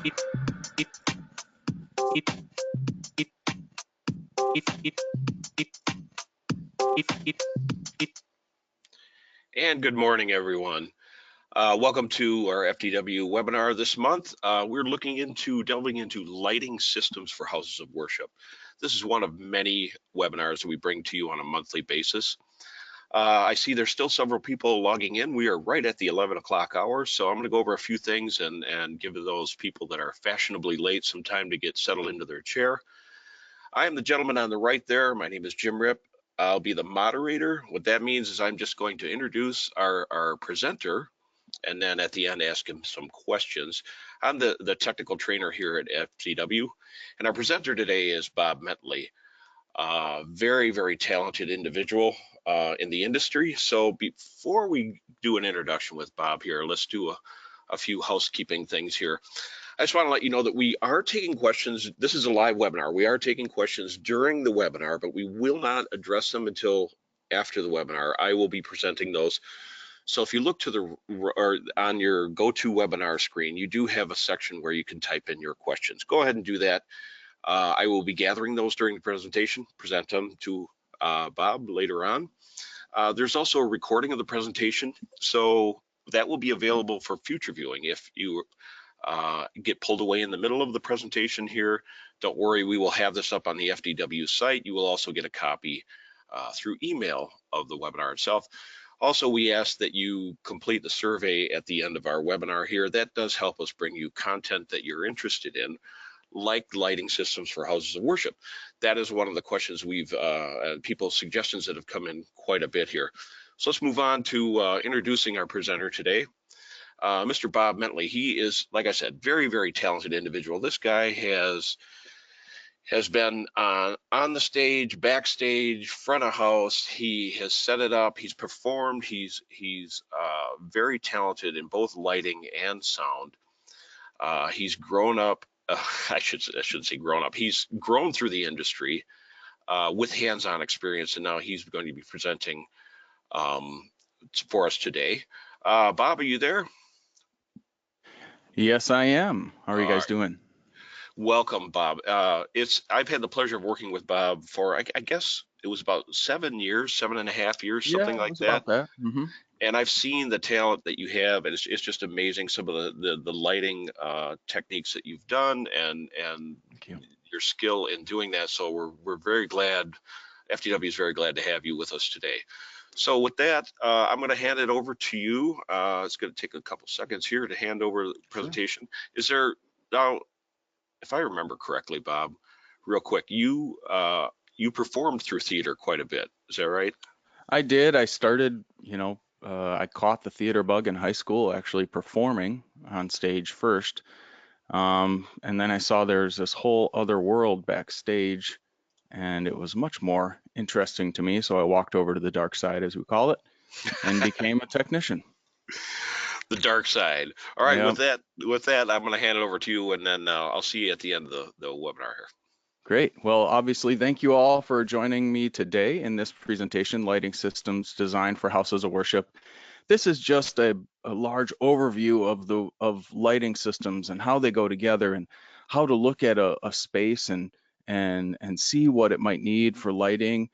And good morning, everyone. Welcome to our FDW webinar this month. We're delving into lighting systems for houses of worship. This is one of many webinars that we bring to you on a monthly basis. I see there's still several people logging in. We are right at the 11 o'clock hour, so I'm going to go over a few things and give those people that are fashionably late some time to get settled into their chair. I am the gentleman on the right there. My name is Jim Ripp. I'll be the moderator. What that means is I'm just going to introduce our presenter, and then at the end ask him some questions. I'm the technical trainer here at FDW, and our presenter today is Bob Metley. Very, very talented individual in the industry. So before we do an introduction with Bob here, let's do a few housekeeping things here. I just want to let you know that we are taking questions. This is a live webinar. We are taking questions during the webinar, but we will not address them until after the webinar. I will be presenting those. So if you look to on your GoToWebinar screen, you do have a section where you can type in your questions. Go ahead and do that. I will be gathering those during the presentation, present them to Bob later on. There's also a recording of the presentation, so that will be available for future viewing. If you get pulled away in the middle of the presentation here, don't worry, we will have this up on the FDW site. You will also get a copy through email of the webinar itself. Also, we ask that you complete the survey at the end of our webinar here. That does help us bring you content that you're interested in, like lighting systems for houses of worship. That is one of the questions people's suggestions that have come in quite a bit here. So let's move on to introducing our presenter today. Mr. Bob Metley. He is, like I said, very, very talented individual. This guy has been on the stage, backstage, front of house. He has set it up. He's performed. He's very talented in both lighting and sound. He's grown up. I shouldn't say grown up. He's grown through the industry with hands-on experience, and now he's going to be presenting for us today. Bob, are you there? Yes, I am. How are you guys doing? Welcome, Bob. I've had the pleasure of working with Bob for, I guess it was about 7 years, 7.5 years, something like that. About that. Mm-hmm. And I've seen the talent that you have, and it's just amazing, some of the lighting techniques that you've done and your skill in doing that. So we're very glad, FDW is very glad to have you with us today. So with that, I'm going to hand it over to you. It's going to take a couple seconds here to hand over the presentation. Sure. Now, if I remember correctly, Bob, real quick, you performed through theater quite a bit. Is that right? I did. I started, I caught the theater bug in high school, actually performing on stage first. And then I saw there's this whole other world backstage, and it was much more interesting to me. So I walked over to the dark side, as we call it, and became a technician. The dark side. All right, yep. With that, I'm going to hand it over to you, and then I'll see you at the end of the webinar here. Great. Well, obviously, thank you all for joining me today in this presentation, Lighting Systems Designed for Houses of Worship. This is just a large overview of lighting systems and how they go together, and how to look at a space and see what it might need for lighting,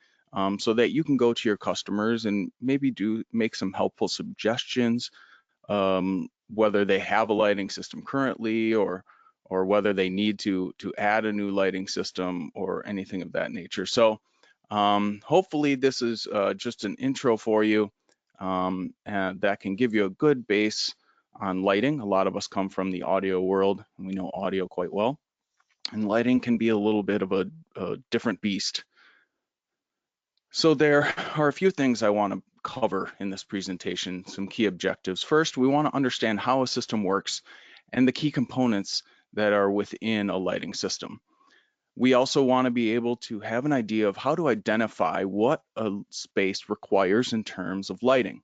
so that you can go to your customers and maybe make some helpful suggestions, whether they have a lighting system currently or whether they need to add a new lighting system or anything of that nature. So hopefully this is just an intro for you, and that can give you a good base on lighting. A lot of us come from the audio world, and we know audio quite well. And lighting can be a little bit of a different beast. So there are a few things I want to cover in this presentation, some key objectives. First, we want to understand how a system works and the key components that are within a lighting system. We also want to be able to have an idea of how to identify what a space requires in terms of lighting.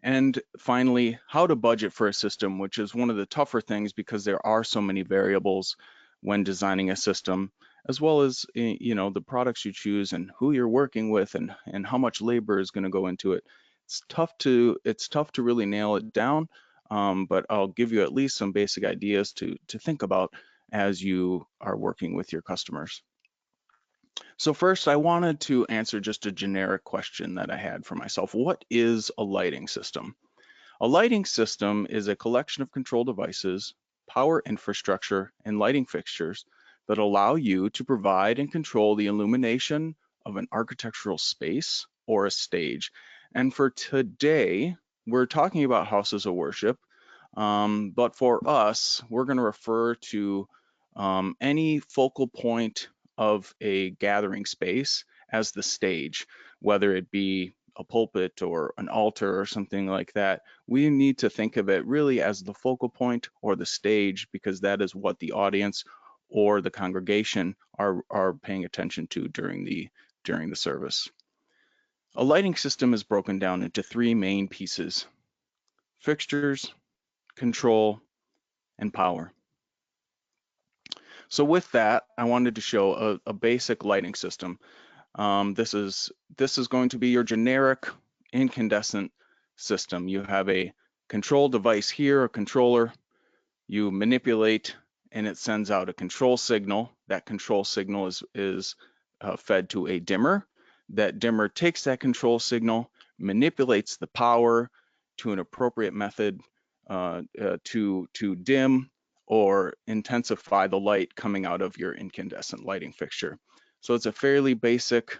And finally, how to budget for a system, which is one of the tougher things because there are so many variables when designing a system, as well as the products you choose and who you're working with and how much labor is going to go into it. It's tough to really nail it down. but I'll give you at least some basic ideas to think about as you are working with your customers. So first, I wanted to answer just a generic question that I had for myself. What is a lighting system? A lighting system is a collection of control devices, power infrastructure, and lighting fixtures that allow you to provide and control the illumination of an architectural space or a stage. And for today, we're talking about houses of worship, but for us, we're going to refer to any focal point of a gathering space as the stage, whether it be a pulpit or an altar or something like that. We need to think of it really as the focal point or the stage, because that is what the audience or the congregation are paying attention to during the service. A lighting system is broken down into three main pieces: fixtures, control, and power. So with that, I wanted to show a basic lighting system. This is going to be your generic incandescent system. You have a control device here, a controller. You manipulate, and it sends out a control signal. That control signal is fed to a dimmer. That dimmer takes that control signal, manipulates the power to an appropriate method to dim or intensify the light coming out of your incandescent lighting fixture. So it's a fairly basic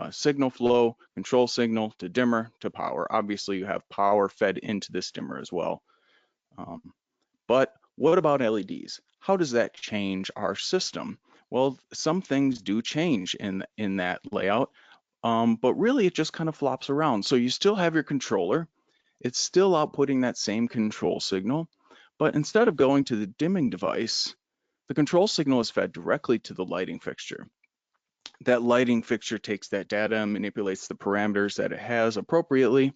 signal flow, control signal to dimmer to power. Obviously, you have power fed into this dimmer as well. But what about LEDs? How does that change our system? Well, some things do change in that layout, but really it just kind of flops around. So you still have your controller. It's still outputting that same control signal, but instead of going to the dimming device, the control signal is fed directly to the lighting fixture. That lighting fixture takes that data and manipulates the parameters that it has appropriately,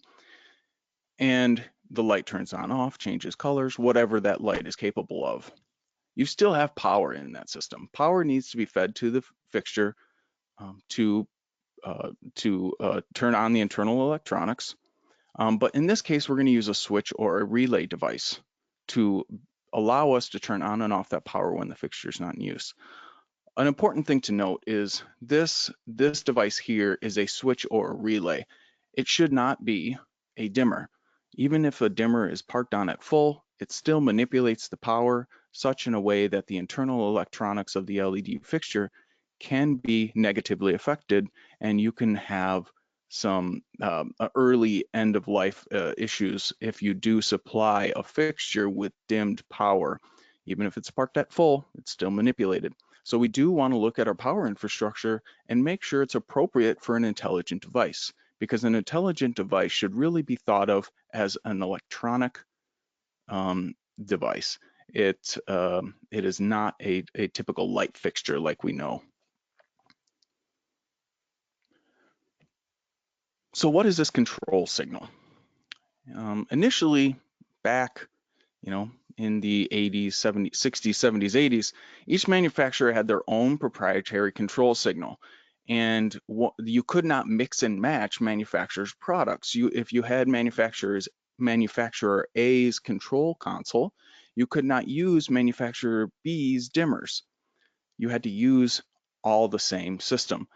and the light turns on, off, changes colors, whatever that light is capable of. You still have power in that system. Power needs to be fed to the fixture to turn on the internal electronics. But in this case, we're going to use a switch or a relay device to allow us to turn on and off that power when the fixture is not in use. An important thing to note is this device here is a switch or a relay. It should not be a dimmer. Even if a dimmer is parked on at full, it still manipulates the power such in a way that the internal electronics of the LED fixture can be negatively affected, and you can have some early end of life issues if you do supply a fixture with dimmed power. Even if it's parked at full, it's still manipulated. So we do want to look at our power infrastructure and make sure it's appropriate for an intelligent device, because an intelligent device should really be thought of as an electronic device. It is not a typical light fixture like we know. So what is this control signal? Initially, back, in the 80s, 70s, 60s, 70s, 80s, each manufacturer had their own proprietary control signal. And you could not mix and match manufacturers' products. If you had manufacturer A's control console, you could not use manufacturer B's dimmers. You had to use all the same system.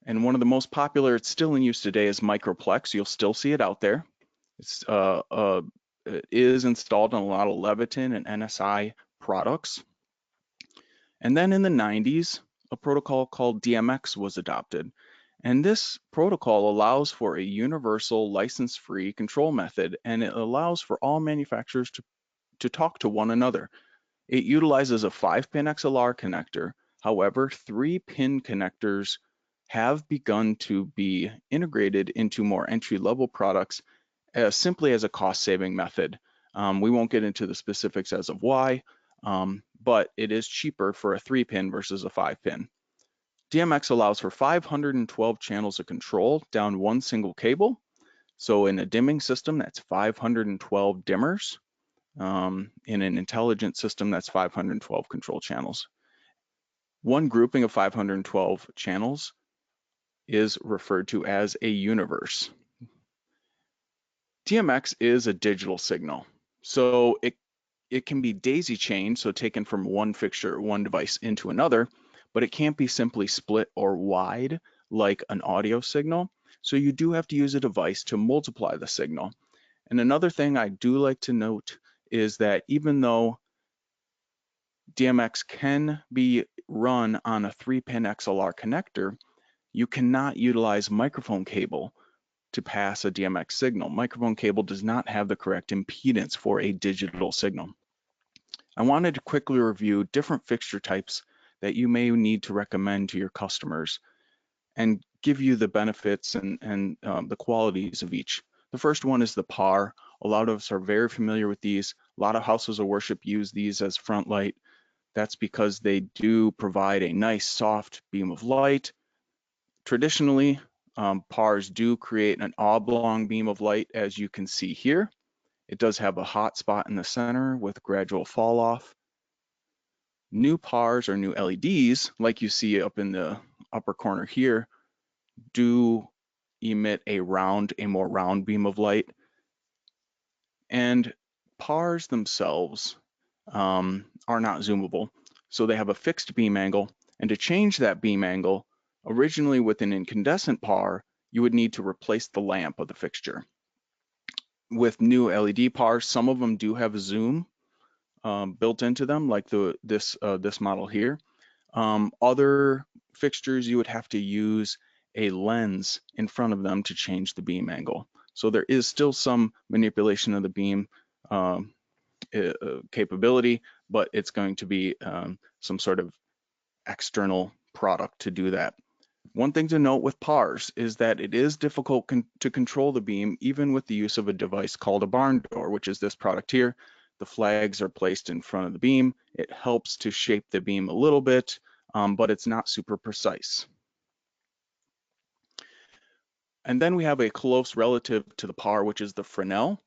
And one of the most popular, it's still in use today, is Microplex. You'll still see it out there. It is installed on a lot of Leviton and NSI products. And then in the 90s, a protocol called DMX was adopted. And this protocol allows for a universal license-free control method, and it allows for all manufacturers to talk to one another. It utilizes a 5-pin XLR connector. However, 3-pin connectors have begun to be integrated into more entry-level products simply as a cost-saving method. We won't get into the specifics as of why, but it is cheaper for a 3-pin versus a 5-pin. DMX allows for 512 channels of control down one single cable. So in a dimming system, that's 512 dimmers. In an intelligent system, that's 512 control channels. One grouping of 512 channels is referred to as a universe. DMX is a digital signal, so it can be daisy chained, so taken from one fixture, one device into another, but it can't be simply split or wide like an audio signal. So you do have to use a device to multiply the signal. And another thing I do like to note is that even though DMX can be run on a 3-pin XLR connector, you cannot utilize microphone cable to pass a DMX signal. Microphone cable does not have the correct impedance for a digital signal. I wanted to quickly review different fixture types that you may need to recommend to your customers and give you the benefits and the qualities of each. The first one is the PAR. A lot of us are very familiar with these. A lot of houses of worship use these as front light. That's because they do provide a nice soft beam of light. Traditionally, PARs do create an oblong beam of light, as you can see here. It does have a hot spot in the center with gradual fall off. New PARs or new LEDs, like you see up in the upper corner here, do emit a more round beam of light. And PARs themselves are not zoomable. So they have a fixed beam angle. And to change that beam angle, originally with an incandescent PAR, you would need to replace the lamp of the fixture. With new LED PARs, some of them do have a zoom built into them, like this model here. Other fixtures, you would have to use a lens in front of them to change the beam angle. So there is still some manipulation of the beam capability, but it's going to be some sort of external product to do that. One thing to note with PARs is that it is difficult to control the beam even with the use of a device called a barn door, which is this product here. The flags are placed in front of the beam. It helps to shape the beam a little bit, but it's not super precise. And then we have a close relative to the PAR, which is the Fresnel.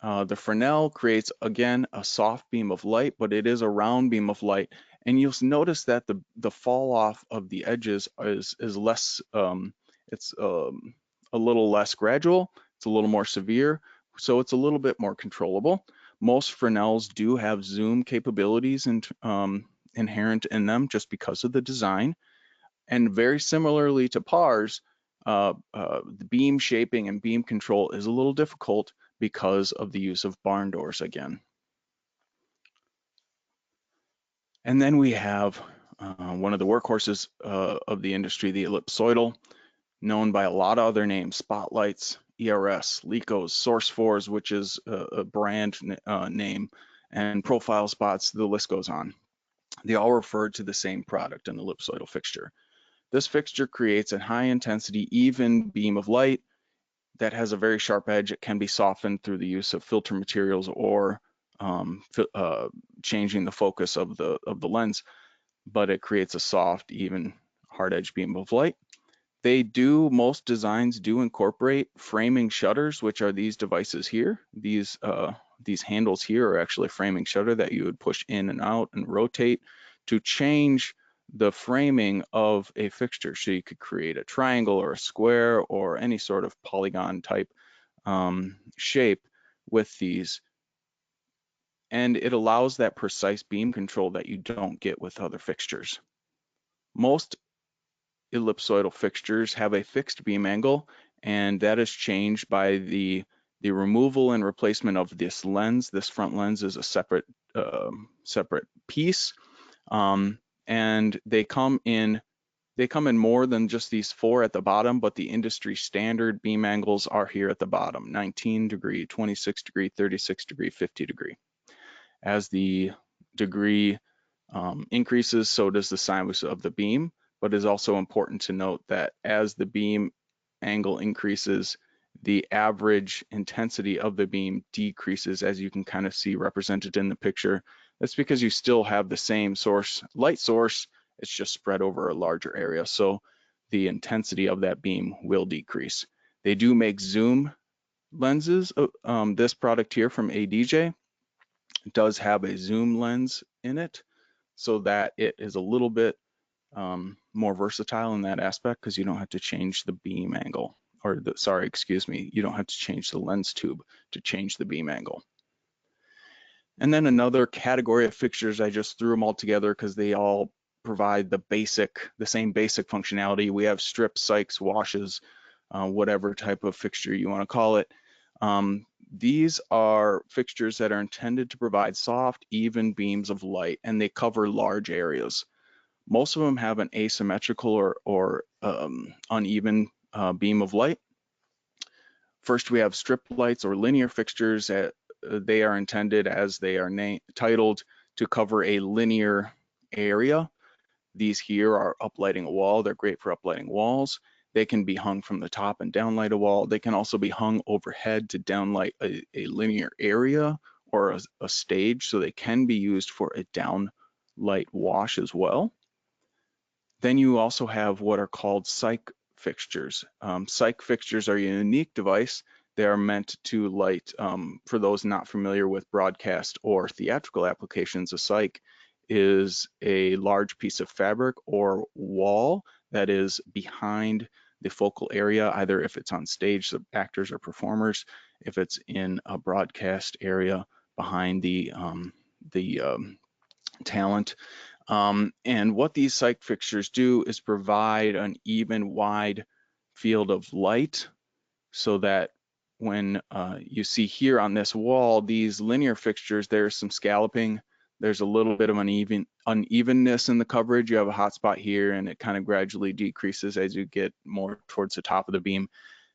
The Fresnel creates, again, a soft beam of light, but it is a round beam of light. And you'll notice that the fall off of the edges is less, it's a little less gradual, it's a little more severe, so it's a little bit more controllable. Most Fresnels do have zoom capabilities inherent in them just because of the design. And very similarly to PARs, the beam shaping and beam control is a little difficult because of the use of barn doors again. And then we have one of the workhorses of the industry, the ellipsoidal, known by a lot of other names: spotlights, ERS, Lecos, Source 4s, which is a brand name, and profile spots, the list goes on. They all refer to the same product, an ellipsoidal fixture. This fixture creates a high intensity, even beam of light that has a very sharp edge. It can be softened through the use of filter materials or changing the focus of the lens, but it creates a soft, even hard edge beam of light. Most designs do incorporate framing shutters, which are these devices here. These handles here are actually a framing shutter that you would push in and out and rotate to change the framing of a fixture. So you could create a triangle or a square or any sort of polygon type shape with these. And it allows that precise beam control that you don't get with other fixtures. Most ellipsoidal fixtures have a fixed beam angle, and that is changed by the removal and replacement of this lens. This front lens is a separate piece, and they come in more than just these 4 at the bottom, but the industry standard beam angles are here at the bottom: 19 degree, 26 degree, 36 degree, 50 degree. As the degree increases, so does the size of the beam, but it's also important to note that as the beam angle increases, the average intensity of the beam decreases, as you can kind of see represented in the picture. That's because you still have the same light source, it's just spread over a larger area, so the intensity of that beam will decrease. They do make zoom lenses. This product here from ADJ does have a zoom lens in it, so that it is a little bit more versatile in that aspect because you don't have to change the beam angle excuse me, you don't have to change the lens tube to change the beam angle. And then another category of fixtures, I just threw them all together because they all provide the same basic functionality. We have strips, cycles, washes, whatever type of fixture you want to call it. These are fixtures that are intended to provide soft, even beams of light, and they cover large areas. Most of them have an asymmetrical or uneven beam of light. First, we have strip lights or linear fixtures. They are intended, as they are titled, to cover a linear area. These here are uplighting a wall. They're great for uplighting walls. They can be hung from the top and downlight a wall. They can also be hung overhead to downlight a linear area or a stage, so they can be used for a downlight wash as well. Then you also have what are called cyc fixtures. Cyc fixtures are a unique device. They are meant to light, for those not familiar with broadcast or theatrical applications, a cyc is a large piece of fabric or wall that is behind the focal area, either if it's on stage, the actors or performers, if it's in a broadcast area behind the talent. And what these cyc fixtures do is provide an even wide field of light so that when you see here on this wall, these linear fixtures, there's some scalloping, there's a little bit of unevenness in the coverage. You have a hot spot here and it kind of gradually decreases as you get more towards the top of the beam.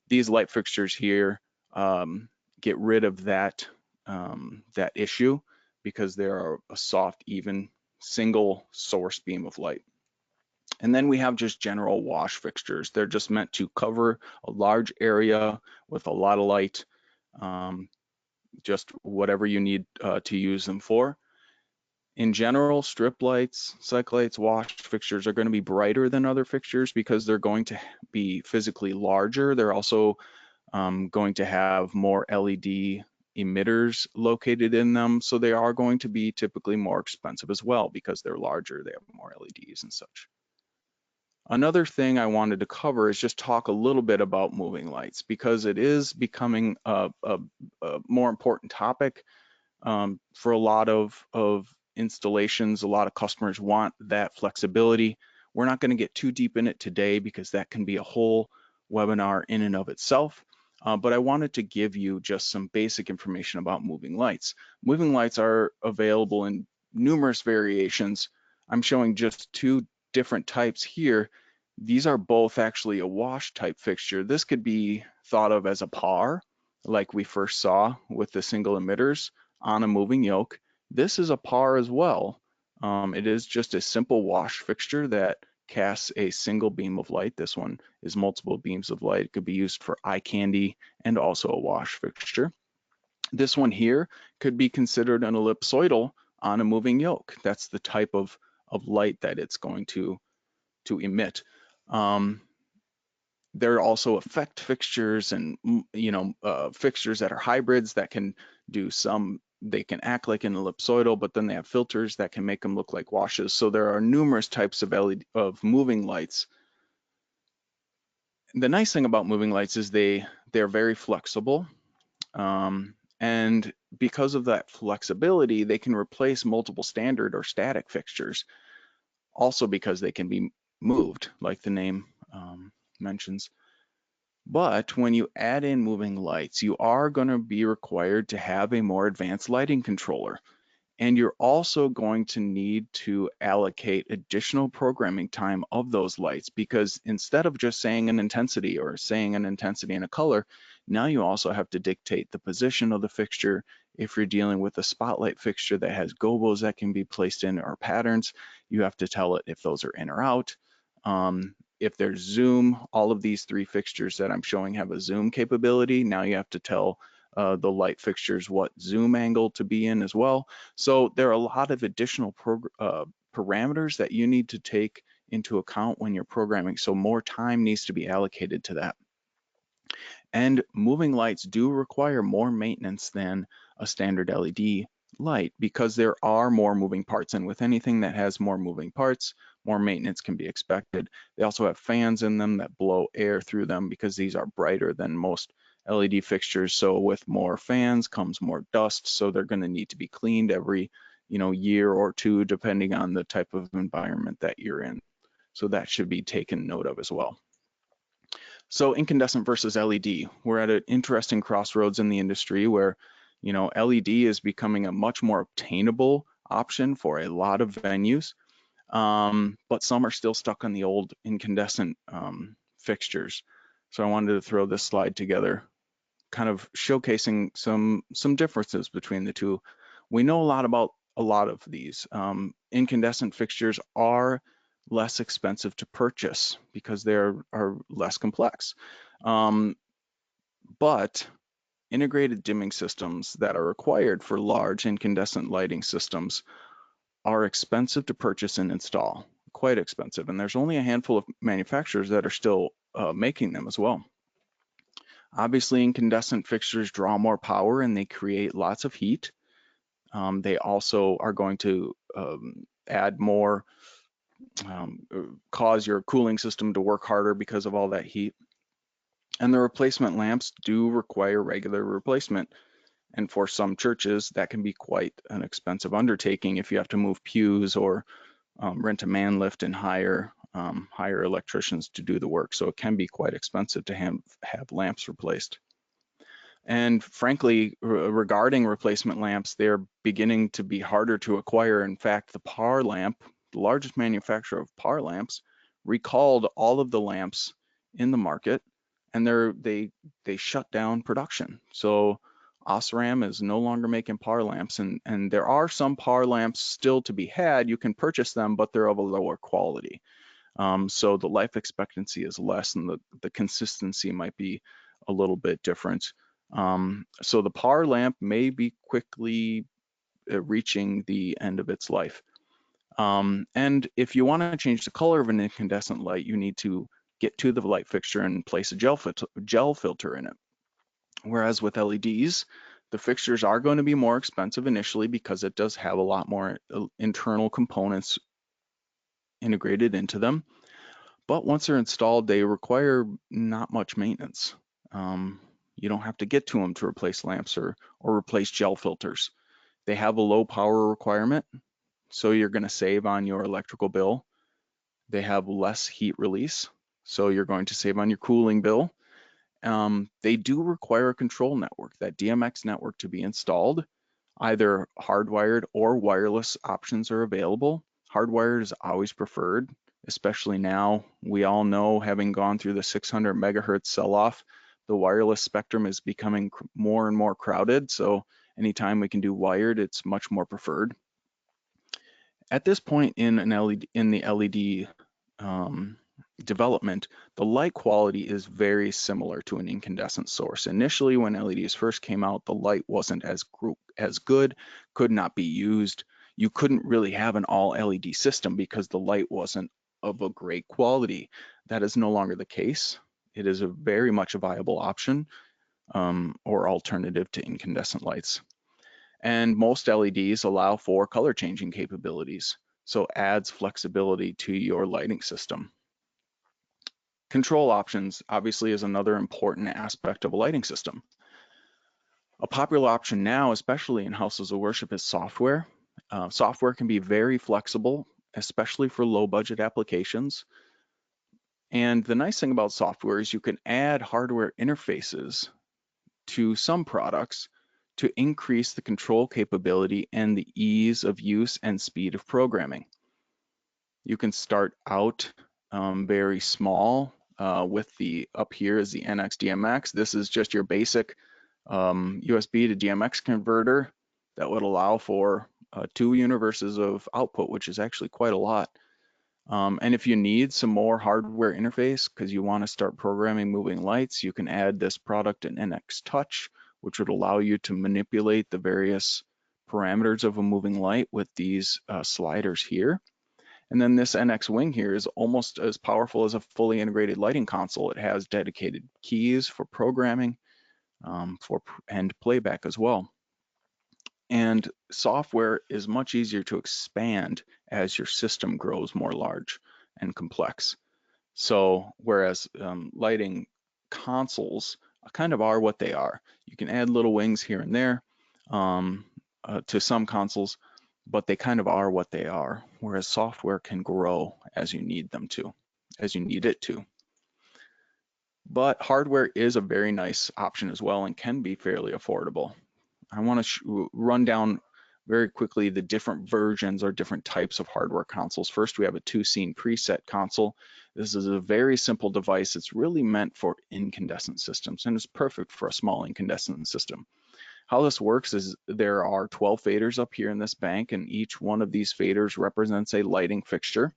These light fixtures here get rid of that issue because they are a soft, even single source beam of light. And then we have just general wash fixtures. They're just meant to cover a large area with a lot of light, just whatever you need to use them for. In general, strip lights, cyc lights, wash fixtures are going to be brighter than other fixtures because they're going to be physically larger. They're also going to have more LED emitters located in them, so they are going to be typically more expensive as well because they're larger, they have more LEDs and such. Another thing I wanted to cover is just talk a little bit about moving lights because it is becoming a more important topic for a lot of installations. A lot of customers want that flexibility. We're not going to get too deep in it today because that can be a whole webinar in and of itself. But I wanted to give you just some basic information about moving lights. Moving lights are available in numerous variations. I'm showing just two different types here. These are both actually a wash type fixture. This could be thought of as a par, like we first saw with the single emitters on a moving yoke. This is a par as well. It is just a simple wash fixture that casts a single beam of light. This one is multiple beams of light. It could be used for eye candy and also a wash fixture. This one here could be considered an ellipsoidal on a moving yoke. That's the type of light that it's going to emit. There are also effect fixtures and fixtures that are hybrids that can do they can act like an ellipsoidal, but then they have filters that can make them look like washes. So there are numerous types of moving lights. The nice thing about moving lights is they're very flexible. And because of that flexibility, they can replace multiple standard or static fixtures. Also because they can be moved, like the name mentions. But when you add in moving lights, you are going to be required to have a more advanced lighting controller. And you're also going to need to allocate additional programming time of those lights because instead of just saying an intensity or saying an intensity and a color, now you also have to dictate the position of the fixture. If you're dealing with a spotlight fixture that has gobos that can be placed in or patterns, you have to tell it if those are in or out. If there's zoom, all of these three fixtures that I'm showing have a zoom capability. Now you have to tell the light fixtures what zoom angle to be in as well. So there are a lot of additional parameters that you need to take into account when you're programming. So more time needs to be allocated to that. And moving lights do require more maintenance than a standard LED light because there are more moving parts. And with anything that has more moving parts, more maintenance can be expected. They also have fans in them that blow air through them because these are brighter than most LED fixtures. So with more fans comes more dust. So they're going to need to be cleaned every, year or two, depending on the type of environment that you're in. So that should be taken note of as well. So incandescent versus LED, we're at an interesting crossroads in the industry where, LED is becoming a much more obtainable option for a lot of venues, but some are still stuck on the old incandescent fixtures. So I wanted to throw this slide together, kind of showcasing some differences between the two. We know a lot about a lot of these. Incandescent fixtures are less expensive to purchase because they are less complex. But integrated dimming systems that are required for large incandescent lighting systems are expensive to purchase and install, quite expensive. And there's only a handful of manufacturers that are still making them as well. Obviously, incandescent fixtures draw more power and they create lots of heat. They also are going to add more, cause your cooling system to work harder because of all that heat. And the replacement lamps do require regular replacement. And for some churches, that can be quite an expensive undertaking if you have to move pews or rent a man lift and hire electricians to do the work. So it can be quite expensive to have lamps replaced. And frankly, regarding replacement lamps, they're beginning to be harder to acquire. In fact, the PAR lamp, the largest manufacturer of PAR lamps, recalled all of the lamps in the market, and they shut down production. So Osram is no longer making PAR lamps, and there are some PAR lamps still to be had. You can purchase them, but they're of a lower quality. So the life expectancy is less, and the consistency might be a little bit different. So the PAR lamp may be quickly reaching the end of its life. And if you want to change the color of an incandescent light, you need to get to the light fixture and place a gel filter in it. Whereas with LEDs, the fixtures are going to be more expensive initially because it does have a lot more internal components integrated into them. But once they're installed, they require not much maintenance. You don't have to get to them to replace lamps or replace gel filters. They have a low power requirement, so you're going to save on your electrical bill. They have less heat release, so you're going to save on your cooling bill. They do require a control network, that DMX network, to be installed. Either hardwired or wireless options are available. Hardwired is always preferred, especially now. We all know, having gone through the 600 megahertz sell-off, the wireless spectrum is becoming more and more crowded. So anytime we can do wired, it's much more preferred. At this point in the LED development, the light quality is very similar to an incandescent source. Initially, when LEDs first came out, the light wasn't as good, could not be used. You couldn't really have an all LED system because the light wasn't of a great quality. That is no longer the case. It is very much a viable option or alternative to incandescent lights. And most LEDs allow for color changing capabilities, so adds flexibility to your lighting system. Control options obviously is another important aspect of a lighting system. A popular option now, especially in houses of worship, is software. Software can be very flexible, especially for low budget applications. And the nice thing about software is you can add hardware interfaces to some products to increase the control capability and the ease of use and speed of programming. You can start out very small with up here is the NX DMX. This is just your basic USB to DMX converter that would allow for 2 universes of output, which is actually quite a lot. And if you need some more hardware interface because you want to start programming moving lights, you can add this product in NX Touch, which would allow you to manipulate the various parameters of a moving light with these sliders here. And then this NX Wing here is almost as powerful as a fully integrated lighting console. It has dedicated keys for programming and playback as well. And software is much easier to expand as your system grows more large and complex. So whereas lighting consoles kind of are what they are. You can add little wings here and there to some consoles, but they kind of are what they are, whereas software can grow as you need them to, as you need it to. But hardware is a very nice option as well and can be fairly affordable. I want to run down very quickly the different versions or different types of hardware consoles. First, we have a 2-scene preset console. This is a very simple device. It's really meant for incandescent systems, and it's perfect for a small incandescent system. How this works is there are 12 faders up here in this bank, and each one of these faders represents a lighting fixture.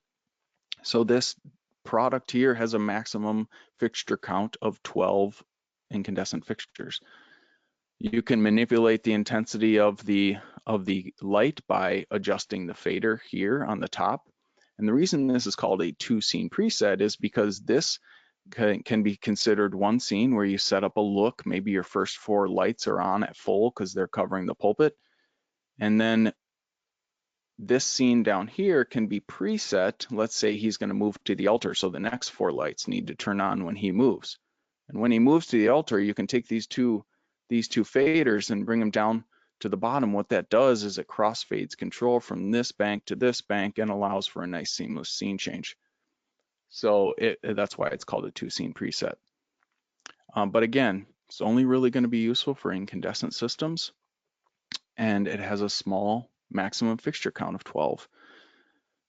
So this product here has a maximum fixture count of 12 incandescent fixtures. You can manipulate the intensity of the light by adjusting the fader here on the top. And the reason this is called a 2-scene preset is because this can be considered one scene where you set up a look. Maybe your first 4 lights are on at full because they're covering the pulpit. And then this scene down here can be preset. Let's say he's going to move to the altar, so the next 4 lights need to turn on when he moves. And when he moves to the altar, you can take these two faders and bring them down to the bottom. What that does is it crossfades control from this bank to this bank and allows for a nice seamless scene change. So that's why it's called a 2-scene preset. But again, it's only really going to be useful for incandescent systems, and it has a small maximum fixture count of 12.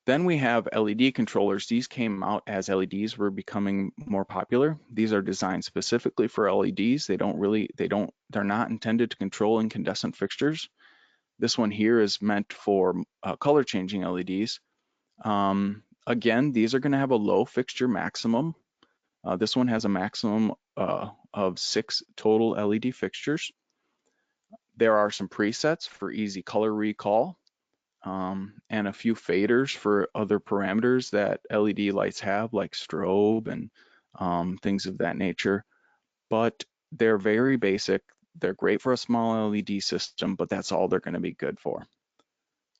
Then we have LED controllers. These came out as LEDs were becoming more popular. These are designed specifically for LEDs. They're not intended to control incandescent fixtures. This one here is meant for color changing LEDs. Again, these are going to have a low fixture maximum. This one has a maximum of 6 total LED fixtures. There are some presets for easy color recall. And a few faders for other parameters that LED lights have, like strobe and things of that nature. But they're very basic. They're great for a small LED system, but that's all they're going to be good for.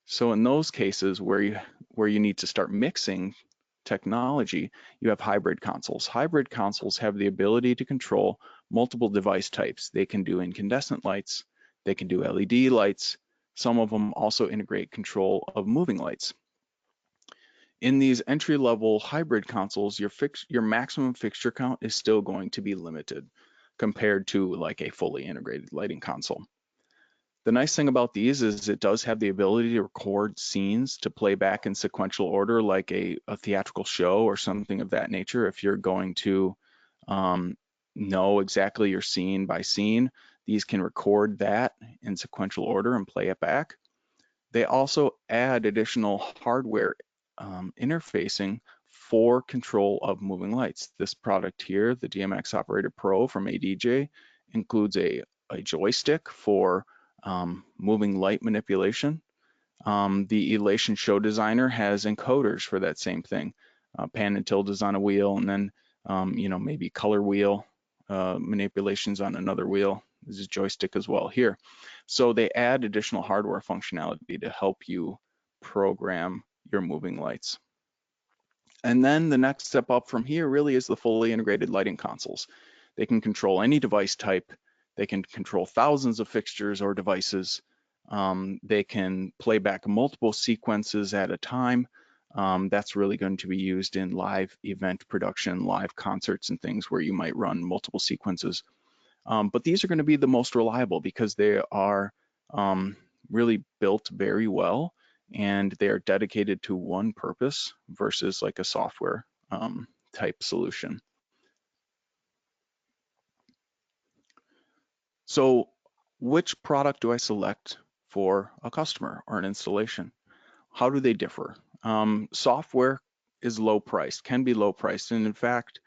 So in those cases where you need to start mixing technology, you have hybrid consoles. Hybrid consoles have the ability to control multiple device types. They can do incandescent lights, they can do LED lights. Some of them also integrate control of moving lights. In these entry-level hybrid consoles, your maximum fixture count is still going to be limited compared to like a fully integrated lighting console. The nice thing about these is it does have the ability to record scenes to play back in sequential order, like a theatrical show or something of that nature. If you're going to know exactly your scene by scene, these can record that in sequential order and play it back. They also add additional hardware interfacing for control of moving lights. This product here, the DMX Operator Pro from ADJ, includes a joystick for moving light manipulation. The Elation Show Designer has encoders for that same thing. Pan and tilt is on a wheel, and then maybe color wheel manipulations on another wheel. This is joystick as well here. So they add additional hardware functionality to help you program your moving lights. And then the next step up from here really is the fully integrated lighting consoles. They can control any device type. They can control thousands of fixtures or devices. They can play back multiple sequences at a time. That's really going to be used in live event production, live concerts and things where you might run multiple sequences. But these are going to be the most reliable because they are really built very well and they are dedicated to one purpose versus like a software type solution. So which product do I select for a customer or an installation? How do they differ? Software is low priced, can be low priced, and in fact,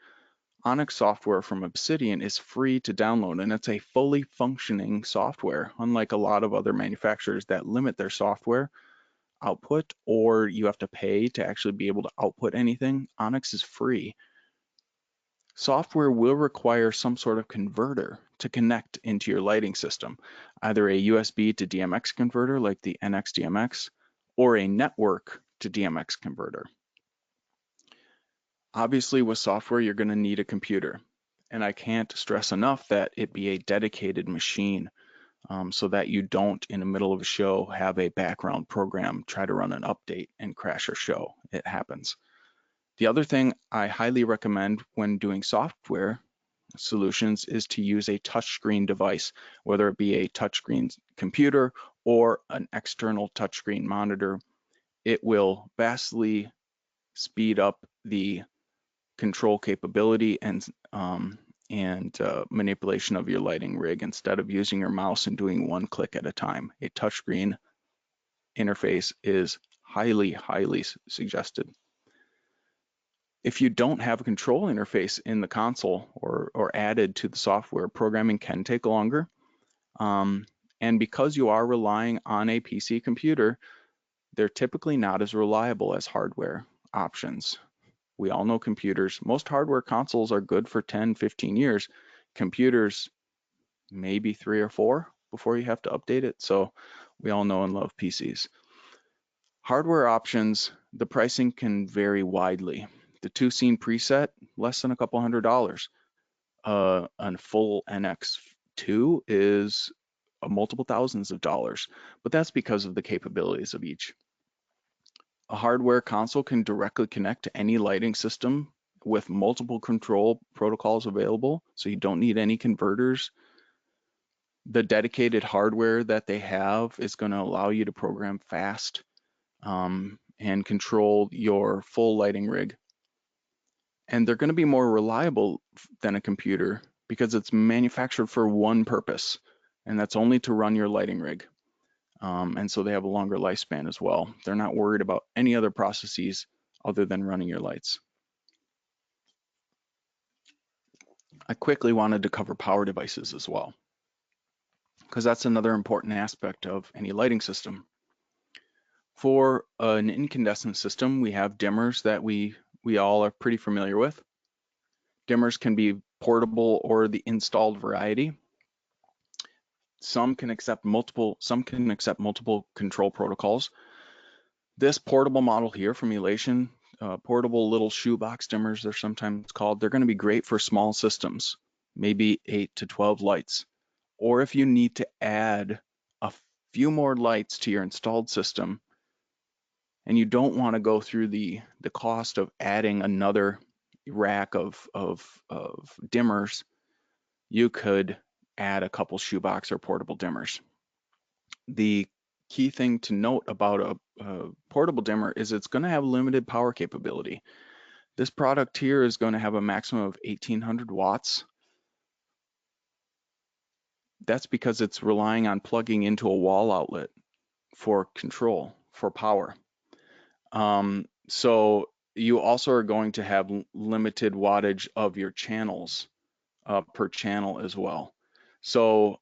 Onyx software from Obsidian is free to download, and it's a fully functioning software, unlike a lot of other manufacturers that limit their software output, or you have to pay to actually be able to output anything. Onyx is free. software will require some sort of converter to connect into your lighting system, either a USB to DMX converter like the NX-DMX or a network to DMX converter. Obviously, with software, you're going to need a computer, and I can't stress enough that it be a dedicated machine, so that you don't, in the middle of a show, have a background program try to run an update and crash your show. It happens. The other thing I highly recommend when doing software solutions is to use a touchscreen device, whether it be a touchscreen computer or an external touchscreen monitor. It will vastly speed up the control capability and manipulation of your lighting rig instead of using your mouse and doing one click at a time. A touchscreen interface is highly suggested. If you don't have a control interface in the console or added to the software, programming can take longer. And because you are relying on a PC computer, they're typically not as reliable as hardware options. We all know computers. Most hardware consoles are good for 10, 15 years. Computers, maybe 3 or 4 before you have to update it. So we all know and love PCs. Hardware options, the pricing can vary widely. The 2-scene preset, less than a couple $100. A full NX2 is multiple thousands of dollars, but that's because of the capabilities of each. A hardware console can directly connect to any lighting system with multiple control protocols available, so you don't need any converters. The dedicated hardware that they have is going to allow you to program fast and control your full lighting rig. And they're going to be more reliable than a computer because it's manufactured for one purpose, and that's only to run your lighting rig. And so they have a longer lifespan as well. They're not worried about any other processes other than running your lights. I quickly wanted to cover power devices as well, because that's another important aspect of any lighting system. For an incandescent system, we have dimmers that we all are pretty familiar with. Dimmers can be portable or the installed variety. Some can accept multiple control protocols. This portable model here from Elation, portable little shoebox dimmers, they're sometimes called, they're going to be great for small systems, maybe 8 to 12 lights. Or if you need to add a few more lights to your installed system and you don't want to go through the cost of adding another rack of dimmers, you could add a couple shoebox or portable dimmers. The key thing to note about a portable dimmer is it's going to have limited power capability. This product here is going to have a maximum of 1800 watts. That's because it's relying on plugging into a wall outlet for control, for power. So you also are going to have limited wattage of your channels per channel as well. So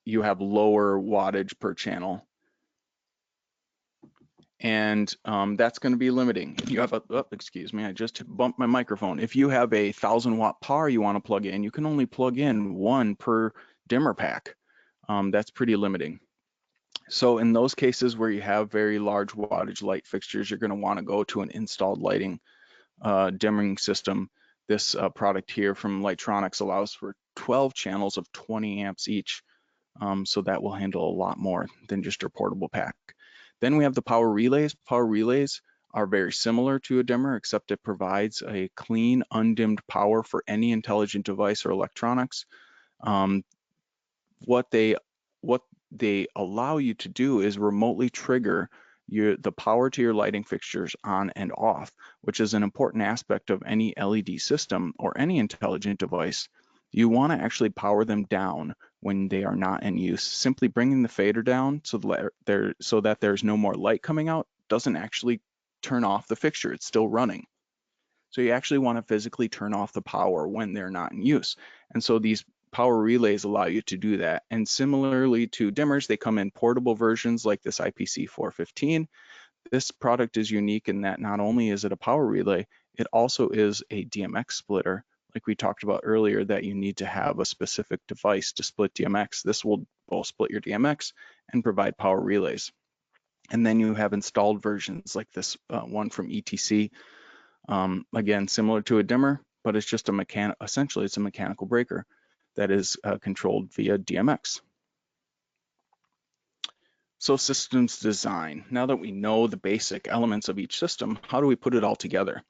you have lower wattage per channel, and that's going to be limiting. If you have excuse me, I just bumped my microphone. If you have a 1000-watt power you want to plug in, you can only plug in one per dimmer pack. That's pretty limiting. So in those cases where you have very large wattage light fixtures, you're going to want to go to an installed lighting dimming system. This product here from Lightronics allows for 12 channels of 20 amps each. So that will handle a lot more than just your portable pack. Then we have the power relays. Power relays are very similar to a dimmer, except it provides a clean, undimmed power for any intelligent device or electronics. What they allow you to do is remotely trigger the power to your lighting fixtures on and off, which is an important aspect of any LED system or any intelligent device. You want to actually power them down when they are not in use. Simply bringing the fader down so that there's no more light coming out doesn't actually turn off the fixture. It's still running. So you actually want to physically turn off the power when they're not in use. And so these power relays allow you to do that. And similarly to dimmers, they come in portable versions like this IPC 415. This product is unique in that not only is it a power relay, it also is a DMX splitter, like we talked about earlier, that you need to have a specific device to split DMX. This will both split your DMX and provide power relays. And then you have installed versions like this one from ETC, again, similar to a dimmer, but it's just essentially it's a mechanical breaker that is controlled via DMX. So systems design. Now that we know the basic elements of each system, how do we put it all together?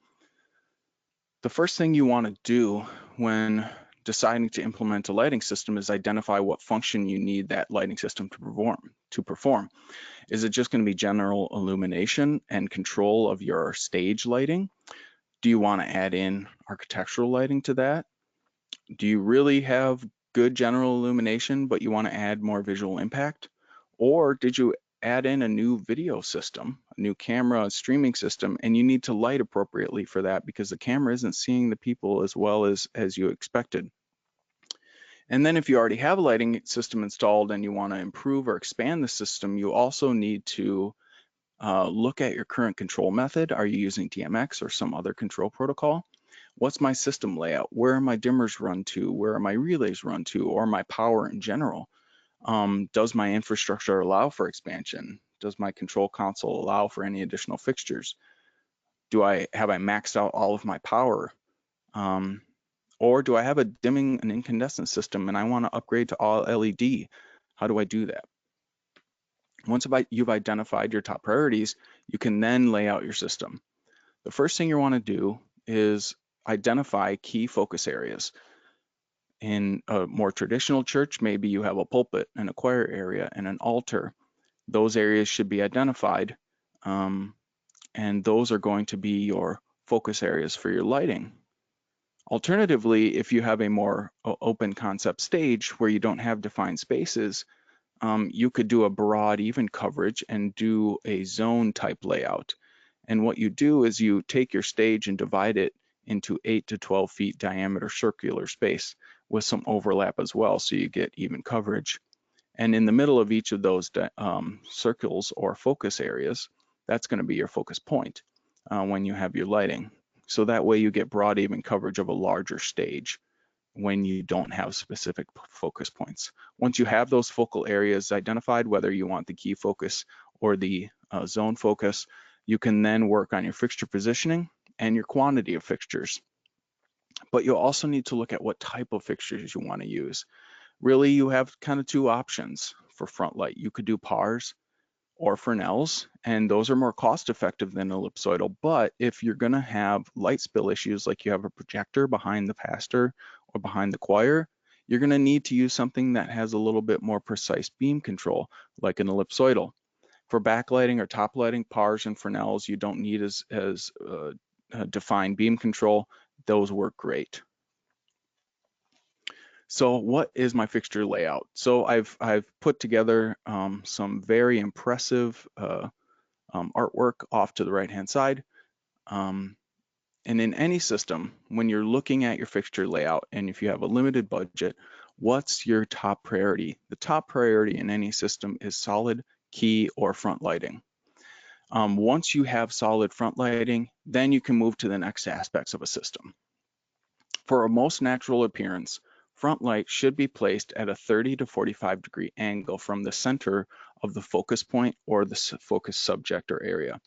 The first thing you want to do when deciding to implement a lighting system is identify what function you need that lighting system to perform. Is it just going to be general illumination and control of your stage lighting? Do you want to add in architectural lighting to that? Do you really have good general illumination, but you want to add more visual impact? Or did you add in a new video system, a new camera streaming system, and you need to light appropriately for that because the camera isn't seeing the people as well as you expected? And then if you already have a lighting system installed and you want to improve or expand the system, you also need to look at your current control method. Are you using DMX or some other control protocol? What's my system layout? Where are my dimmers run to? Where are my relays run to? Or my power in general? Does my infrastructure allow for expansion? Does my control console allow for any additional fixtures? Have I maxed out all of my power? Or do I have an incandescent system and I want to upgrade to all LED? How do I do that? Once you've identified your top priorities, you can then lay out your system. The first thing you want to do is identify key focus areas. In a more traditional church, maybe you have a pulpit, and a choir area, and an altar. Those areas should be identified, and those are going to be your focus areas for your lighting. Alternatively, if you have a more open concept stage where you don't have defined spaces, you could do a broad even coverage and do a zone type layout. And what you do is you take your stage and divide it into 8 to 12 feet diameter circular space with some overlap as well, so you get even coverage. And in the middle of each of those circles or focus areas, that's going to be your focus point when you have your lighting. So that way you get broad even coverage of a larger stage when you don't have specific focus points. Once you have those focal areas identified, whether you want the key focus or the zone focus, you can then work on your fixture positioning and your quantity of fixtures. But you'll also need to look at what type of fixtures you want to use. Really, you have kind of two options for front light. You could do PARs or Fresnels, and those are more cost effective than ellipsoidal. But if you're going to have light spill issues, like you have a projector behind the pastor or behind the choir, you're going to need to use something that has a little bit more precise beam control, like an ellipsoidal. For backlighting or top lighting, PARs and Fresnels, you don't need as defined beam control. Those work great. So what is my fixture layout? So I've put together some very impressive artwork off to the right-hand side. And in any system, when you're looking at your fixture layout, and if you have a limited budget, what's your top priority? The top priority in any system is solid, key, or front lighting. Once you have solid front lighting, then you can move to the next aspects of a system. For a most natural appearance, front light should be placed at a 30 to 45 degree angle from the center of the focus point or the focus subject or area.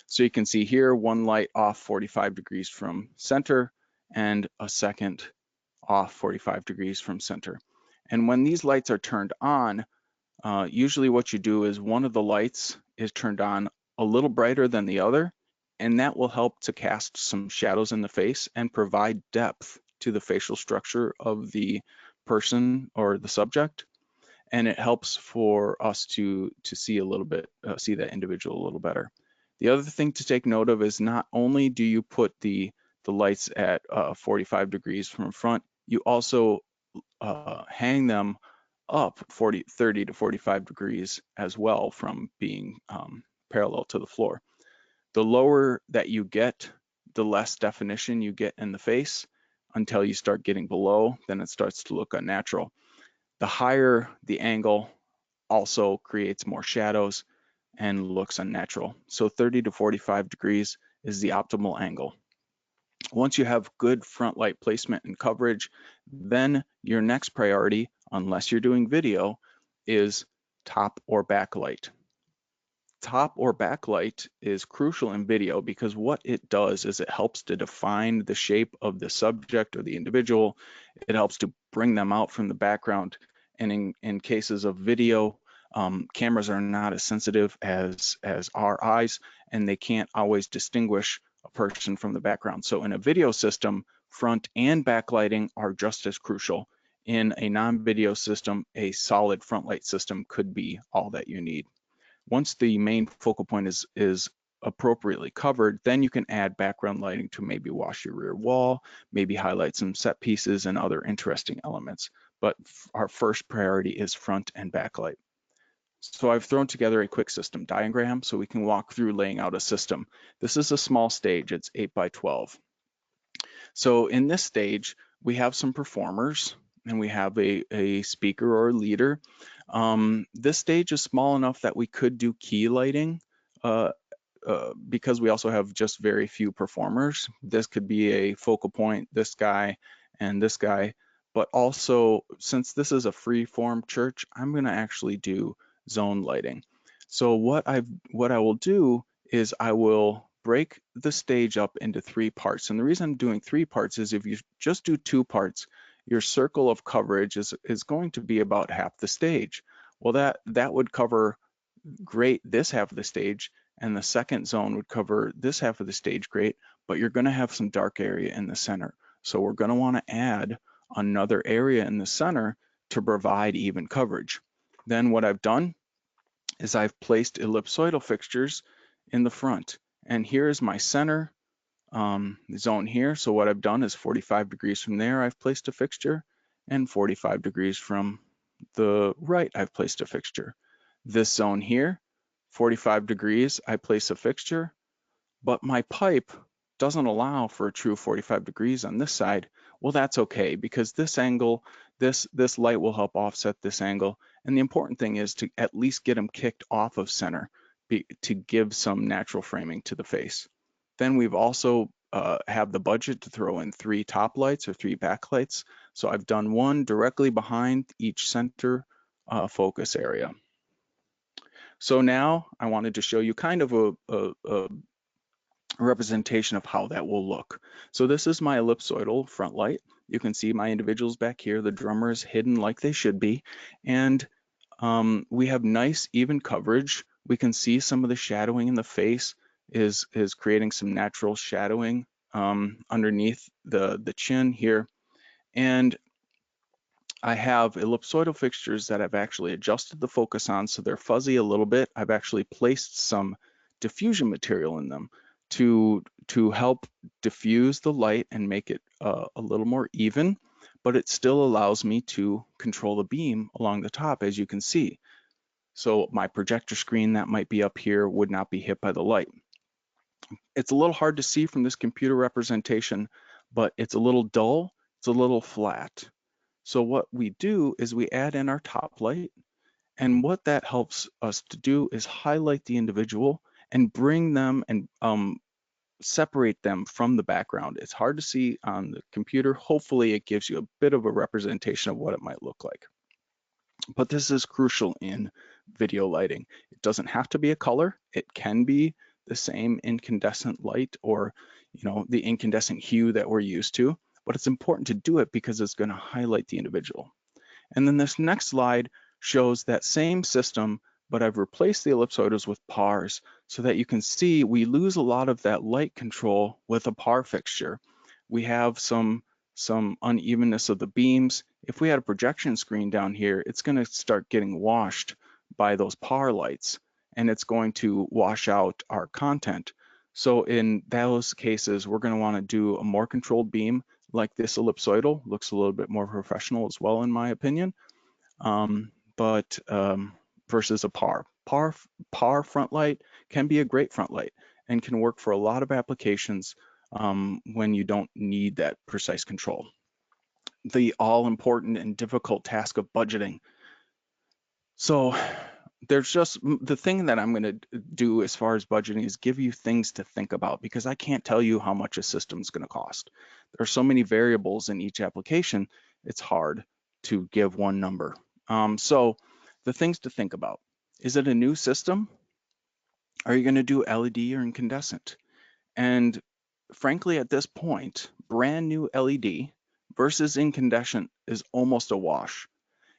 So you can see here, one light off 45 degrees from center and a second off 45 degrees from center. And when these lights are turned on, usually what you do is one of the lights is turned on a little brighter than the other, and that will help to cast some shadows in the face and provide depth to the facial structure of the person or the subject. And it helps for us to see a little bit, see that individual a little better. The other thing to take note of is not only do you put the lights at 45 degrees from front, you also hang them up 30 to 45 degrees as well from being parallel to the floor. The lower that you get, the less definition you get in the face until you start getting below, then it starts to look unnatural. The higher the angle also creates more shadows and looks unnatural. So 30 to 45 degrees is the optimal angle. Once you have good front light placement and coverage, then your next priority, unless you're doing video, is top or backlight. Top or backlight is crucial in video because what it does is it helps to define the shape of the subject or the individual. It helps to bring them out from the background. And in cases of video, cameras are not as sensitive as our eyes, and they can't always distinguish a person from the background. So in a video system, front and backlighting are just as crucial. In a non-video system, a solid front light system could be all that you need. Once the main focal point is appropriately covered, then you can add background lighting to maybe wash your rear wall, maybe highlight some set pieces and other interesting elements. But our first priority is front and backlight. So I've thrown together a quick system diagram so we can walk through laying out a system. This is a small stage, it's 8 by 12. So in this stage, we have some performers and we have a speaker or a leader. This stage is small enough that we could do key lighting uh, because we also have just very few performers. This could be a focal point, this guy and this guy. But also, since this is a free-form church, I'm going to actually do zone lighting. So what I will do is I will break the stage up into 3 parts. And the reason I'm doing 3 parts is if you just do 2 parts, your circle of coverage is going to be about half the stage. Well, that would cover great this half of the stage, and the second zone would cover this half of the stage great, but you're going to have some dark area in the center. So we're going to want to add another area in the center to provide even coverage. Then what I've done is I've placed ellipsoidal fixtures in the front. And here's my center zone here. So what I've done is 45 degrees from there, I've placed a fixture, and 45 degrees from the right, I've placed a fixture. This zone here, 45 degrees, I place a fixture, but my pipe doesn't allow for a true 45 degrees on this side. Well, that's okay because this angle, this light will help offset this angle. And the important thing is to at least get them kicked off of center to give some natural framing to the face. Then we've also have the budget to throw in 3 top lights or 3 back lights. So I've done one directly behind each center focus area. So now I wanted to show you kind of a representation of how that will look. So this is my ellipsoidal front light. You can see my individuals back here. The drummer is hidden like they should be. And we have nice even coverage. We can see some of the shadowing in the face is creating some natural shadowing underneath the chin here. And I have ellipsoidal fixtures that I've actually adjusted the focus on so they're fuzzy a little bit. I've actually placed some diffusion material in them to help diffuse the light and make it a little more even, but it still allows me to control the beam along the top, as you can see. So my projector screen that might be up here would not be hit by the light. It's a little hard to see from this computer representation, but it's a little dull, it's a little flat. So what we do is we add in our top light, and what that helps us to do is highlight the individual and bring them and separate them from the background. It's hard to see on the computer. Hopefully it gives you a bit of a representation of what it might look like. But this is crucial in video lighting. It doesn't have to be a color. It can be the same incandescent light or the incandescent hue that we're used to, but it's important to do it because it's going to highlight the individual. And then this next slide shows that same system, but I've replaced the ellipsoidals with pars so that you can see we lose a lot of that light control with a par fixture. We have some unevenness of the beams. If we had a projection screen down here, it's going to start getting washed by those par lights, and it's going to wash out our content. So in those cases, we're going to want to do a more controlled beam like this ellipsoidal. Looks a little bit more professional as well, in my opinion, but versus a par. Par front light can be a great front light and can work for a lot of applications when you don't need that precise control. The all important and difficult task of budgeting. So there's just the thing that I'm going to do as far as budgeting is give you things to think about, because I can't tell you how much a system's going to cost. There are so many variables in each application, it's hard to give one number. So the things to think about: is it a new system? Are you going to do LED or incandescent? And frankly, at this point, brand new LED versus incandescent is almost a wash.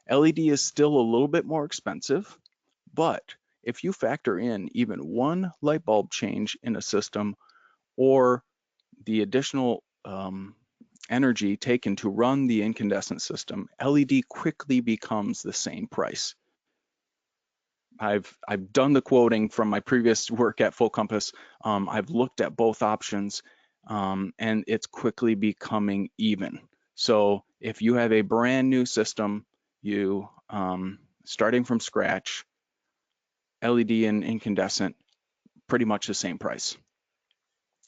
LED is still a little bit more expensive, but if you factor in even one light bulb change in a system, or the additional energy taken to run the incandescent system, LED quickly becomes the same price. I've done the quoting from my previous work at Full Compass. I've looked at both options, and it's quickly becoming even. So if you have a brand new system, you starting from scratch, LED and incandescent, pretty much the same price.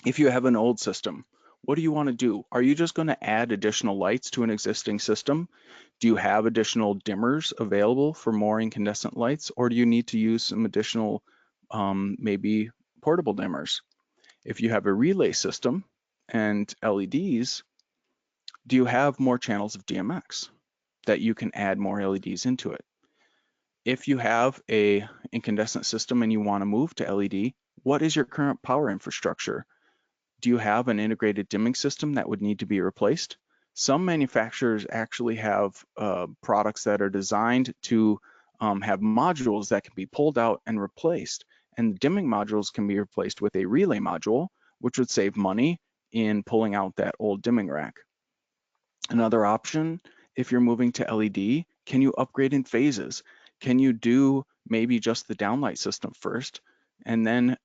If you have an old system, what do you want to do? Are you just going to add additional lights to an existing system? Do you have additional dimmers available for more incandescent lights, or do you need to use some additional maybe portable dimmers? If you have a relay system and LEDs, do you have more channels of DMX that you can add more LEDs into it? If you have a incandescent system and you want to move to LED, what is your current power infrastructure? Do you have an integrated dimming system that would need to be replaced? Some manufacturers actually have products that are designed to have modules that can be pulled out and replaced. And the dimming modules can be replaced with a relay module, which would save money in pulling out that old dimming rack. Another option, if you're moving to LED, can you upgrade in phases? Can you do maybe just the downlight system first, and then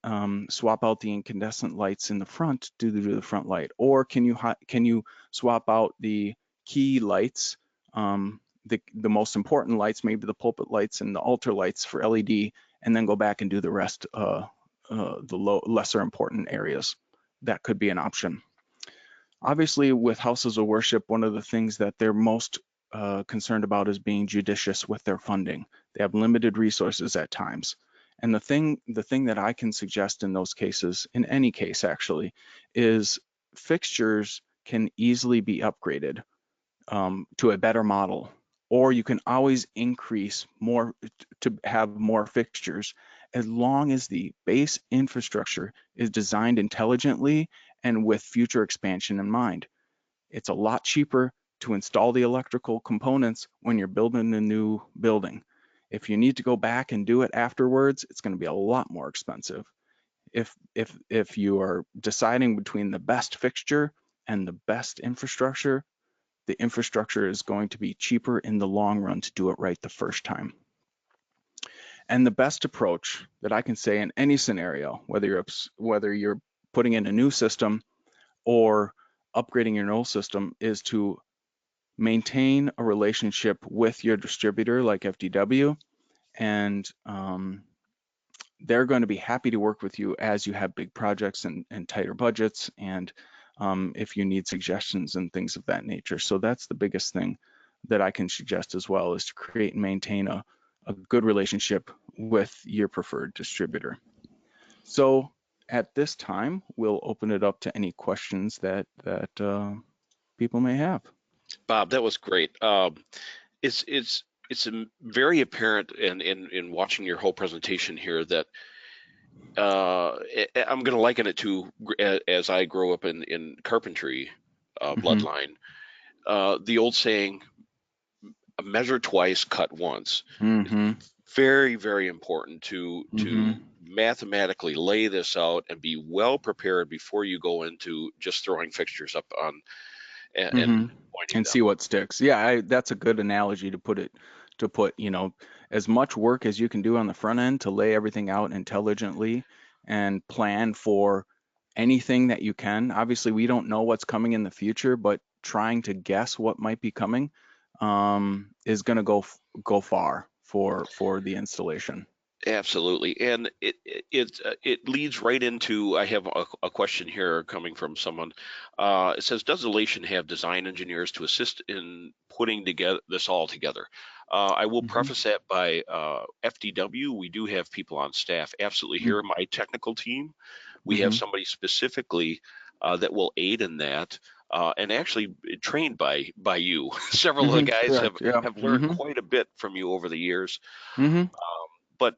swap out the incandescent lights in the front to do the front light? Or can you swap out the key lights, the most important lights, maybe the pulpit lights and the altar lights for LED, and then go back and do the rest, lesser important areas? That could be an option. Obviously, with houses of worship, one of the things that they're most concerned about is being judicious with their funding. They have limited resources at times. And the thing that I can suggest in those cases, in any case actually, is fixtures can easily be upgraded to a better model, or you can always increase more to have more fixtures, as long as the base infrastructure is designed intelligently and with future expansion in mind. It's a lot cheaper to install the electrical components when you're building a new building. If you need to go back and do it afterwards, it's going to be a lot more expensive. If you are deciding between the best fixture and the best infrastructure, the infrastructure is going to be cheaper in the long run to do it right the first time. And the best approach that I can say in any scenario, whether you're putting in a new system or upgrading your old system, is to maintain a relationship with your distributor like FDW, and they're going to be happy to work with you as you have big projects and tighter budgets, and if you need suggestions and things of that nature. So that's the biggest thing that I can suggest as well, is to create and maintain a good relationship with your preferred distributor. So at this time, we'll open it up to any questions that people may have. Bob, that was great. It's very apparent in watching your whole presentation here that I'm going to liken it to as I grow up in carpentry Mm-hmm. bloodline. The old saying, "Measure twice, cut once." It's Mm-hmm. very, very important to Mm-hmm. mathematically lay this out and be well prepared before you go into just throwing fixtures up on and Mm-hmm. pointing And them. see what sticks. Yeah, that's a good analogy to put, as much work as you can do on the front end to lay everything out intelligently and plan for anything that you can. Obviously, we don't know what's coming in the future, but trying to guess what might be coming is going to go far for the installation. Absolutely, and it leads right into. I have a question here coming from someone. It says, "Does Elation have design engineers to assist in putting together this all together?" I will Hmm. preface that by FDW. We do have people on staff. Absolutely, here in my technical team, we have Hmm. somebody specifically that will aid in that. And actually trained by you. Several of the Hmm. guys Correct. Yeah. have learned Hmm. quite a bit from you over the years. Hmm. But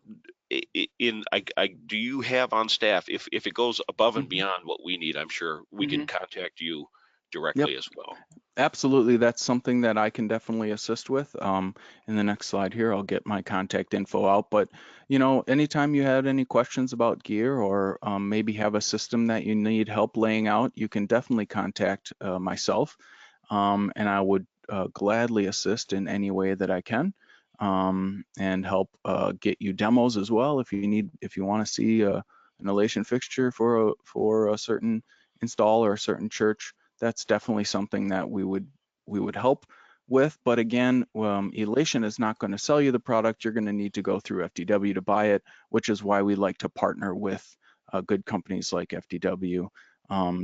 do you have on staff, if it goes above and Hmm. beyond what we need, I'm sure we can Hmm. contact you Yep. directly as well. Absolutely, that's something that I can definitely assist with. In the next slide here, I'll get my contact info out. But anytime you had any questions about gear or maybe have a system that you need help laying out, you can definitely contact myself, and I would gladly assist in any way that I can, and help get you demos as well if you want to see an Elation fixture for a certain install or a certain church. That's definitely something that we would help with. But again, Elation is not going to sell you the product. You're going to need to go through FDW to buy it, which is why we like to partner with good companies like FDW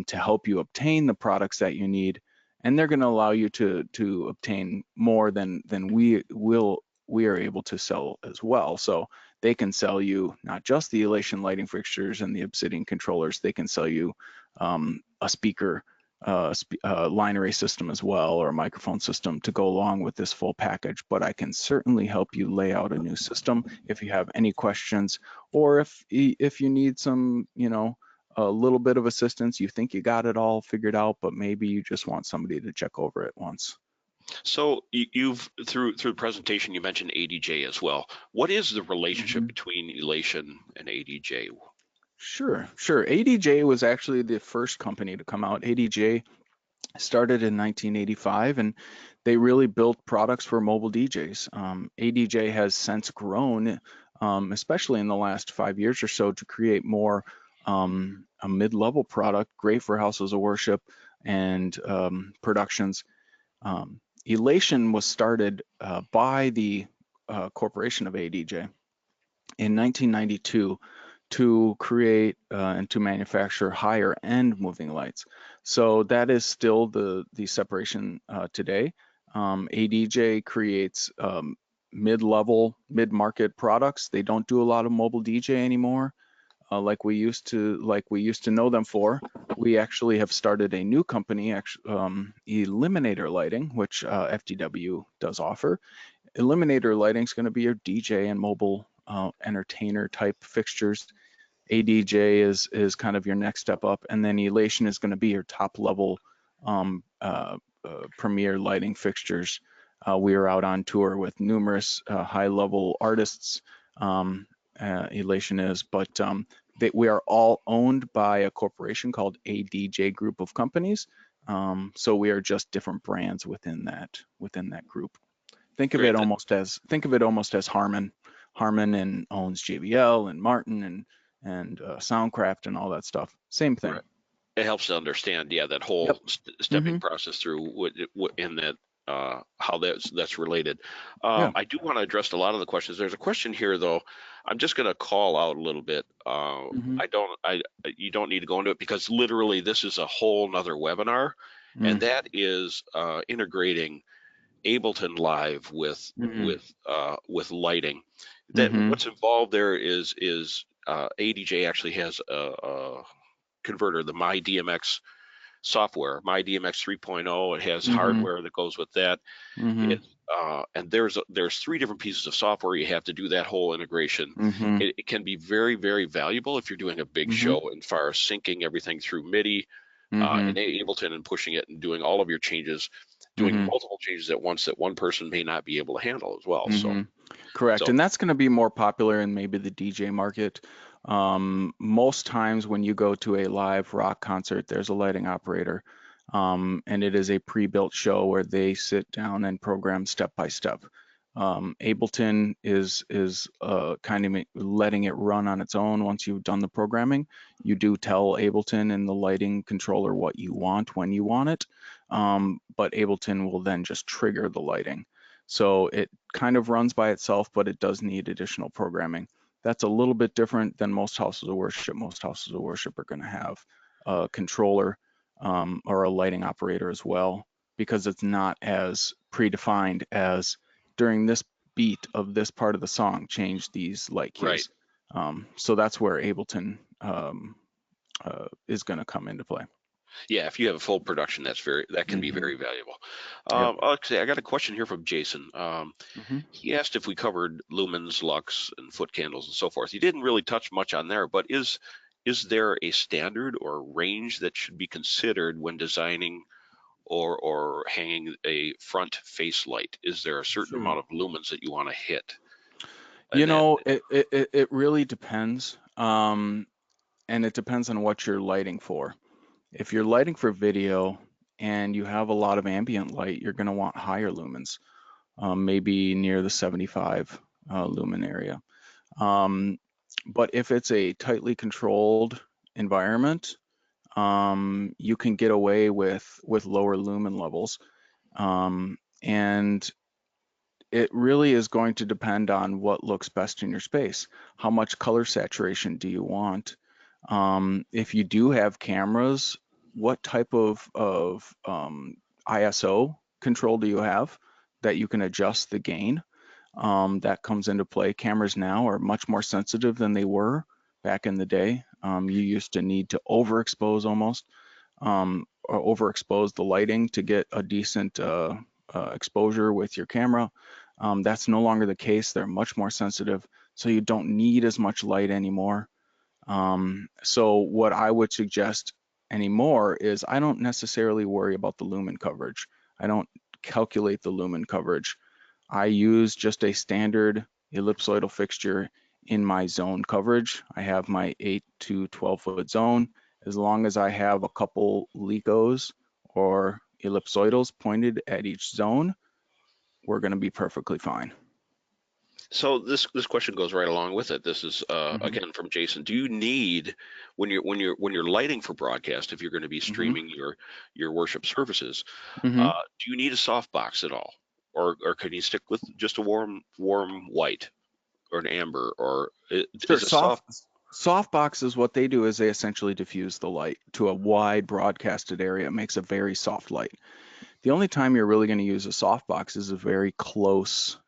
to help you obtain the products that you need. And they're going to allow you to obtain more than we are able to sell as well. So they can sell you not just the Elation lighting fixtures and the Obsidian controllers. They can sell you a speaker line array system as well, or a microphone system to go along with this full package. But I can certainly help you lay out a new system if you have any questions, or if you need some, a little bit of assistance. You think you got it all figured out, but maybe you just want somebody to check over it once. So you've through the presentation you mentioned ADJ as well. What is the relationship Mhm. between Elation and ADJ? Sure, sure. ADJ was actually the first company to come out. ADJ started in 1985, and they really built products for mobile DJs. ADJ has since grown, especially in the last 5 years or so, to create more a mid-level product, great for houses of worship and productions. Elation was started by the corporation of ADJ in 1992 to create and to manufacture higher end moving lights. So that is still the separation today. ADJ creates mid-level, mid-market products. They don't do a lot of mobile DJ anymore, like we used to know them for. We actually have started a new company, Eliminator Lighting, which FDW does offer. Eliminator lighting is going to be your DJ and mobile entertainer type fixtures. ADJ is kind of your next step up, and then Elation is going to be your top level premier lighting fixtures. We are out on tour with numerous high level artists. Elation is, but we are all owned by a corporation called ADJ Group of Companies. So we are just different brands within that group. Great. Think of it almost as Harman. Harman and owns JBL and Martin and Soundcraft and all that stuff. Same thing. Right. It helps to understand, yeah, that Yep. whole stepping Hmm. process through what in that how that's related. Yeah. I do want to address a lot of the questions. There's a question here though. I'm just going to call out a little bit. Hmm. I don't. I You don't need to go into it because literally this is a whole nother webinar, and Mm. that is integrating Ableton Live Hmm. with lighting. That Hmm. what's involved there is ADJ actually has a converter, the MyDMX software, MyDMX 3.0. It has Hmm. hardware that goes with that. Hmm. And there's three different pieces of software you have to do that whole integration. Hmm. It can be very, very valuable if you're doing a big Hmm. show and far as syncing everything through MIDI Hmm. in Ableton and pushing it and doing all of your changes, doing Hmm. multiple changes at once that one person may not be able to handle as well. Hmm. Correct. So And that's going to be more popular in maybe the DJ market. Most times when you go to a live rock concert, there's a lighting operator, and it is a pre-built show where they sit down and program step by step. Ableton is kind of letting it run on its own once you've done the programming. You do tell Ableton and the lighting controller what you want when you want it, but Ableton will then just trigger the lighting. So it kind of runs by itself, but it does need additional programming. That's a little bit different than most houses of worship. Most houses of worship are going to have a controller or a lighting operator as well, because it's not as predefined as during this beat of this part of the song, change these light Right. cues. So that's where Ableton is going to come into play. Yeah, if you have a full production, that can be Hmm. very valuable. Yep. Actually, I got a question here from Jason. Hmm. He asked if we covered lumens, lux, and foot candles and so forth. He didn't really touch much on there, but is there a standard or range that should be considered when designing or hanging a front face light? Is there a certain Sure. amount of lumens that you want to hit? You And that, know, it really depends. And it depends on what you're lighting for. If you're lighting for video and you have a lot of ambient light, you're going to want higher lumens, maybe near the 75 lumen area. Um, but if it's a tightly controlled environment, you can get away with lower lumen levels. And it really is going to depend on what looks best in your space. How much color saturation do you want? If you do have cameras, what type of ISO control do you have that you can adjust the gain? That comes into play. Cameras now are much more sensitive than they were back in the day. You used to need to overexpose almost, or overexpose the lighting to get a decent exposure with your camera. That's no longer the case. They're much more sensitive, so you don't need as much light anymore. So what I would suggest anymore is I don't necessarily worry about the lumen coverage. I don't calculate the lumen coverage. I use just a standard ellipsoidal fixture in my zone coverage. I have my 8 to 12 foot zone. As long as I have a couple LECOs or ellipsoidals pointed at each zone, we're going to be perfectly fine. so this question goes right along with it. This is Hmm. again from Jason. Do you need when you're lighting for broadcast, if you're going to be Hmm. streaming your worship services, Hmm. do you need a softbox at all, or can you stick with just a warm white or an amber, or Sure. is a soft? Softboxes, what they do is they essentially diffuse the light to a wide broadcasted area. It makes a very soft light. The only time you're really going to use a softbox is a very close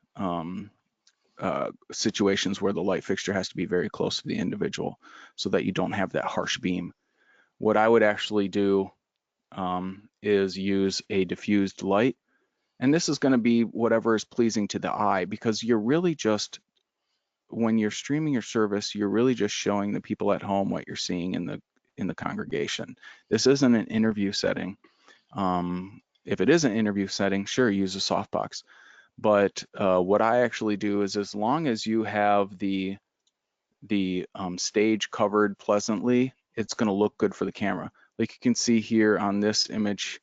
situations where the light fixture has to be very close to the individual so that you don't have that harsh beam. What I would actually do is use a diffused light. And this is going to be whatever is pleasing to the eye, because you're really just, when you're streaming your service, you're really just showing the people at home what you're seeing in the congregation. This isn't an interview setting. If it is an interview setting, sure, use a softbox. But what I actually do is, as long as you have the stage covered pleasantly, it's going to look good for the camera. Like you can see here on this image,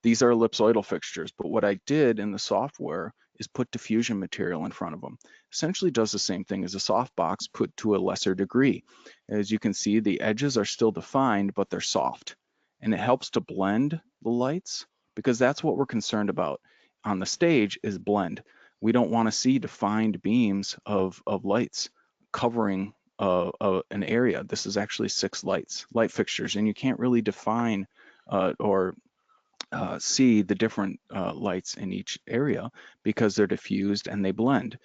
these are ellipsoidal fixtures, but what I did in the software is put diffusion material in front of them. Essentially does the same thing as a softbox, put to a lesser degree. As you can see, the edges are still defined, but they're soft. And it helps to blend the lights, because that's what we're concerned about on the stage is blend. We don't want to see defined beams of lights covering an area. This is actually 6 light fixtures, and you can't really define or see the different lights in each area because they're diffused and they blend.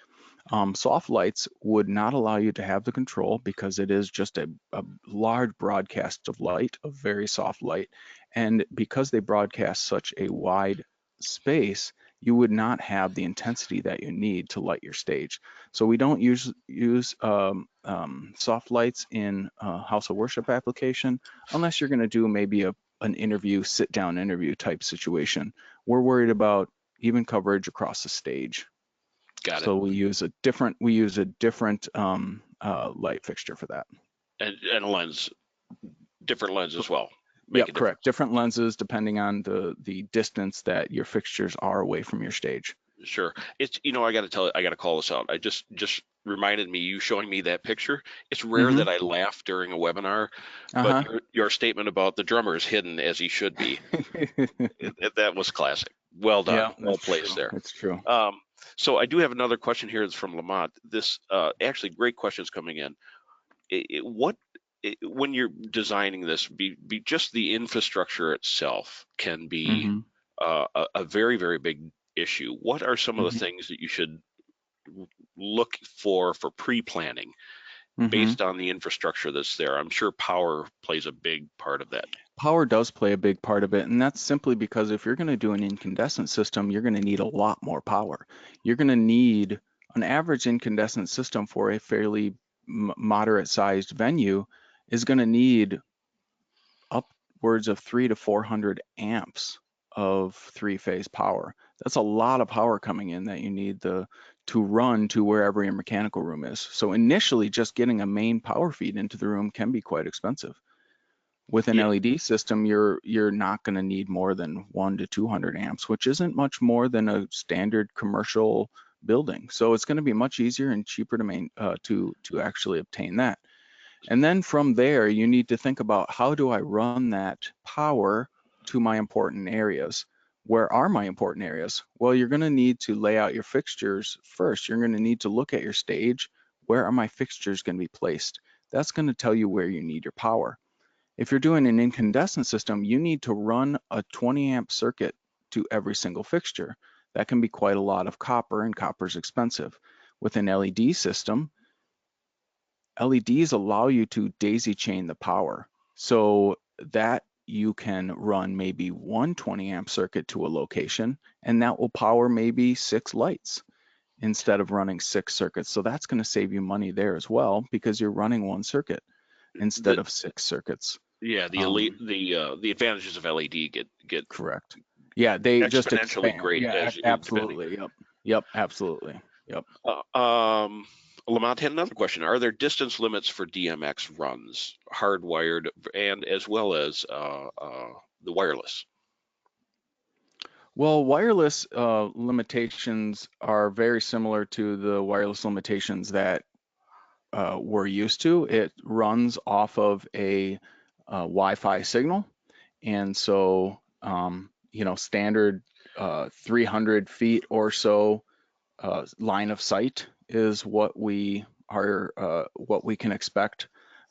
Soft lights would not allow you to have the control because it is just a large broadcast of light, a very soft light. And because they broadcast such a wide space, you would not have the intensity that you need to light your stage. So we don't use soft lights in a house of worship application unless you're going to do maybe an interview, sit down interview type situation. We're worried about even coverage across the stage. Got it. So we use a different light fixture for that. And a lens, different lens as well, make a Yep, correct. difference. Different lenses depending on the distance that your fixtures are away from your stage. Sure. It's, I got to I got to call this out. I just reminded me, you showing me that picture. It's rare Mm-hmm. that I laugh during a webinar, but Uh-huh. your statement about the drummer is hidden as he should be, that was classic. Well done. Yeah, Well that's placed true. there. That's true. So I do have another question here. That's from Lamont. This actually great questions coming in. What when you're designing this, be just the infrastructure itself can be Hmm. a very very big issue. What are some of the Hmm. things that you should look for pre-planning Hmm. based on the infrastructure that's there? I'm sure power plays a big part of that. Power does play a big part of it, and that's simply because if you're going to do an incandescent system, you're going to need a lot more power. You're going to need an average incandescent system for a fairly moderate sized venue is going to need upwards of 300 to 400 amps of three-phase power. That's a lot of power coming in that you need to run to wherever your mechanical room is. So initially, just getting a main power feed into the room can be quite expensive. With an Yeah, LED system, you're not going to need more than 1 to 200 amps, which isn't much more than a standard commercial building. So it's going to be much easier and cheaper to actually obtain that. And then from there, you need to think about how do I run that power to my important areas? Where are my important areas? Well, you're going to need to lay out your fixtures first. You're going to need to look at your stage. Where are my fixtures going to be placed? That's going to tell you where you need your power. If you're doing an incandescent system, you need to run a 20 amp circuit to every single fixture. That can be quite a lot of copper, and copper is expensive. With an LED system, LEDs allow you to daisy chain the power so that you can run maybe one 20 amp circuit to a location, and that will power maybe 6 lights instead of running 6 circuits. So that's going to save you money there as well because you're running one circuit instead the of 6 circuits. yeah Um, the advantages of LED get Correct. Yeah, they just exponentially expand. great Yeah, as depending. absolutely. Yep. Yep, absolutely. Yep. Uh, um, Lamont had another question. Are there distance limits for DMX runs, hardwired and as well as the wireless? Well, wireless limitations are very similar to the wireless limitations that we're used to. It runs off of a Wi-Fi signal, and so standard 300 feet or so line of sight is what we can expect.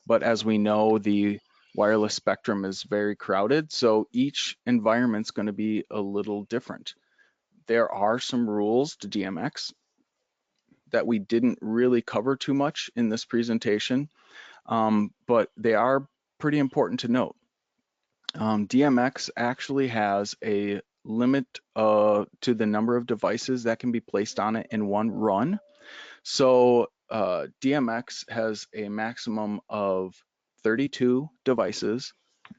But as we know, the wireless spectrum is very crowded, so each environment's going to be a little different. There are some rules to DMX that we didn't really cover too much in this presentation, but they are pretty important to note. DMX actually has a limit to the number of devices that can be placed on it in one run. So DMX has a maximum of 32 devices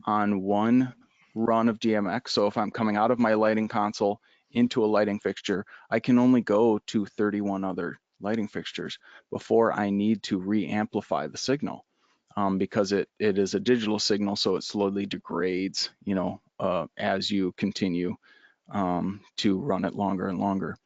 on one run of DMX. So if I'm coming out of my lighting console into a lighting fixture, I can only go to 31 other lighting fixtures before I need to re-amplify the signal, because it is a digital signal, so it slowly degrades, as you continue to run it longer and longer.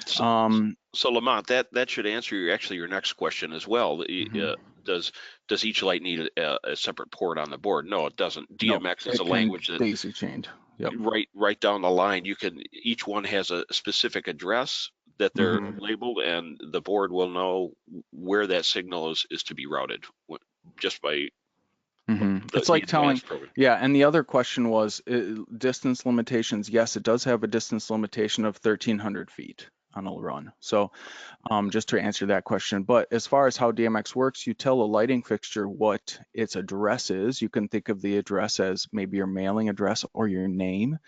So, Um, so Lamont, that should answer your next question as well. mhm. Does does each light need a separate port on the board? No, it doesn't. No, DMX is a it can language that daisy chained. Yep. right down the line, each one has a specific address that they're Hmm. labeled, and the board will know where that signal is to be routed just by Hmm. It's the like telling, advanced program. yeah. And the other question was distance limitations. Yes, it does have a distance limitation of 1,300 feet on a run. So just to answer that question. But as far as how DMX works, you tell a lighting fixture what its address is. You can think of the address as maybe your mailing address or your name.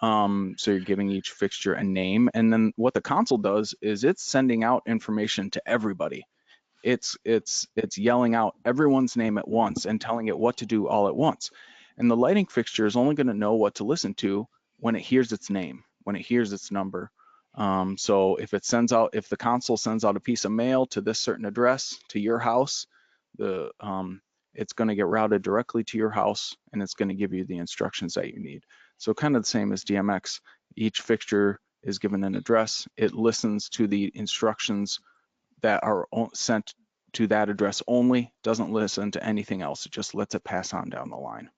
So you're giving each fixture a name. And then what the console does is it's sending out information to everybody. It's yelling out everyone's name at once and telling it what to do all at once. And the lighting fixture is only going to know what to listen to when it hears its name, when it hears its number. So if the console sends out a piece of mail to this certain address to your house, the it's going to get routed directly to your house, and it's going to give you the instructions that you need. So kind of the same as DMX. Each fixture is given an address. It listens to the instructions that are sent to that address only, doesn't listen to anything else. It just lets it pass on down the line.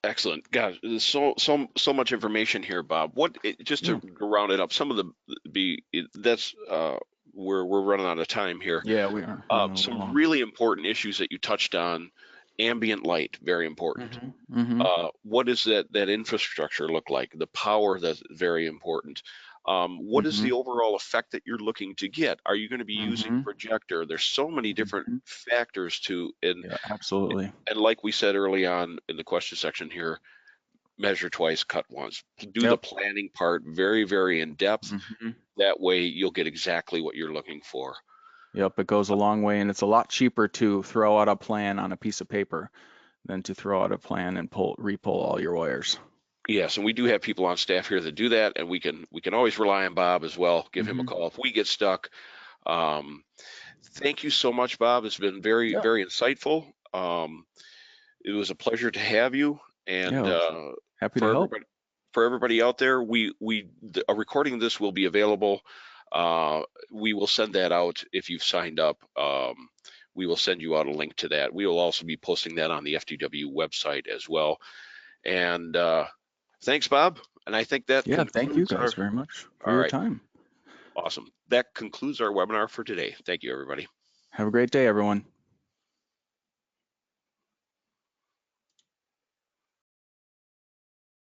Excellent. Gosh, there's so much information here, Bob. Just Yeah. to round it up, some of the be that's we're running out of time here. Yeah, we are running a little Some long. really important issues that you touched on. Ambient light, very important. Hmm. Hmm. What does that infrastructure look like? The power, that's very important. What is Hmm. the overall effect that you're looking to get? Are you going to be using Hmm. projector? There's so many different Hmm. factors to, Yeah, absolutely. and like we said early on in the question section here, measure twice, cut once. Do the Yep. planning part very in depth. Hmm. That way you'll get exactly what you're looking for. Yep, it goes a long way, and it's a lot cheaper to throw out a plan on a piece of paper than to throw out a plan and repull all your wires. Yes, and we do have people on staff here that do that, and we can always rely on Bob as well. Give him a Hmm. call if we get stuck. Um, Thank you so much, Bob. It's been Yeah. very insightful. It was a pleasure to have you, and Yeah, happy to for help. everybody out there, a recording of this will be available. Uh, we will send that out if you've signed up. We will send you out a link to that. We will also be posting that on the FTW website as well. And thanks, Bob. And I think that Yeah, thank you concludes guys our. very much for All your right, time. awesome. That concludes our webinar for today. Thank you, everybody. Have a great day, everyone.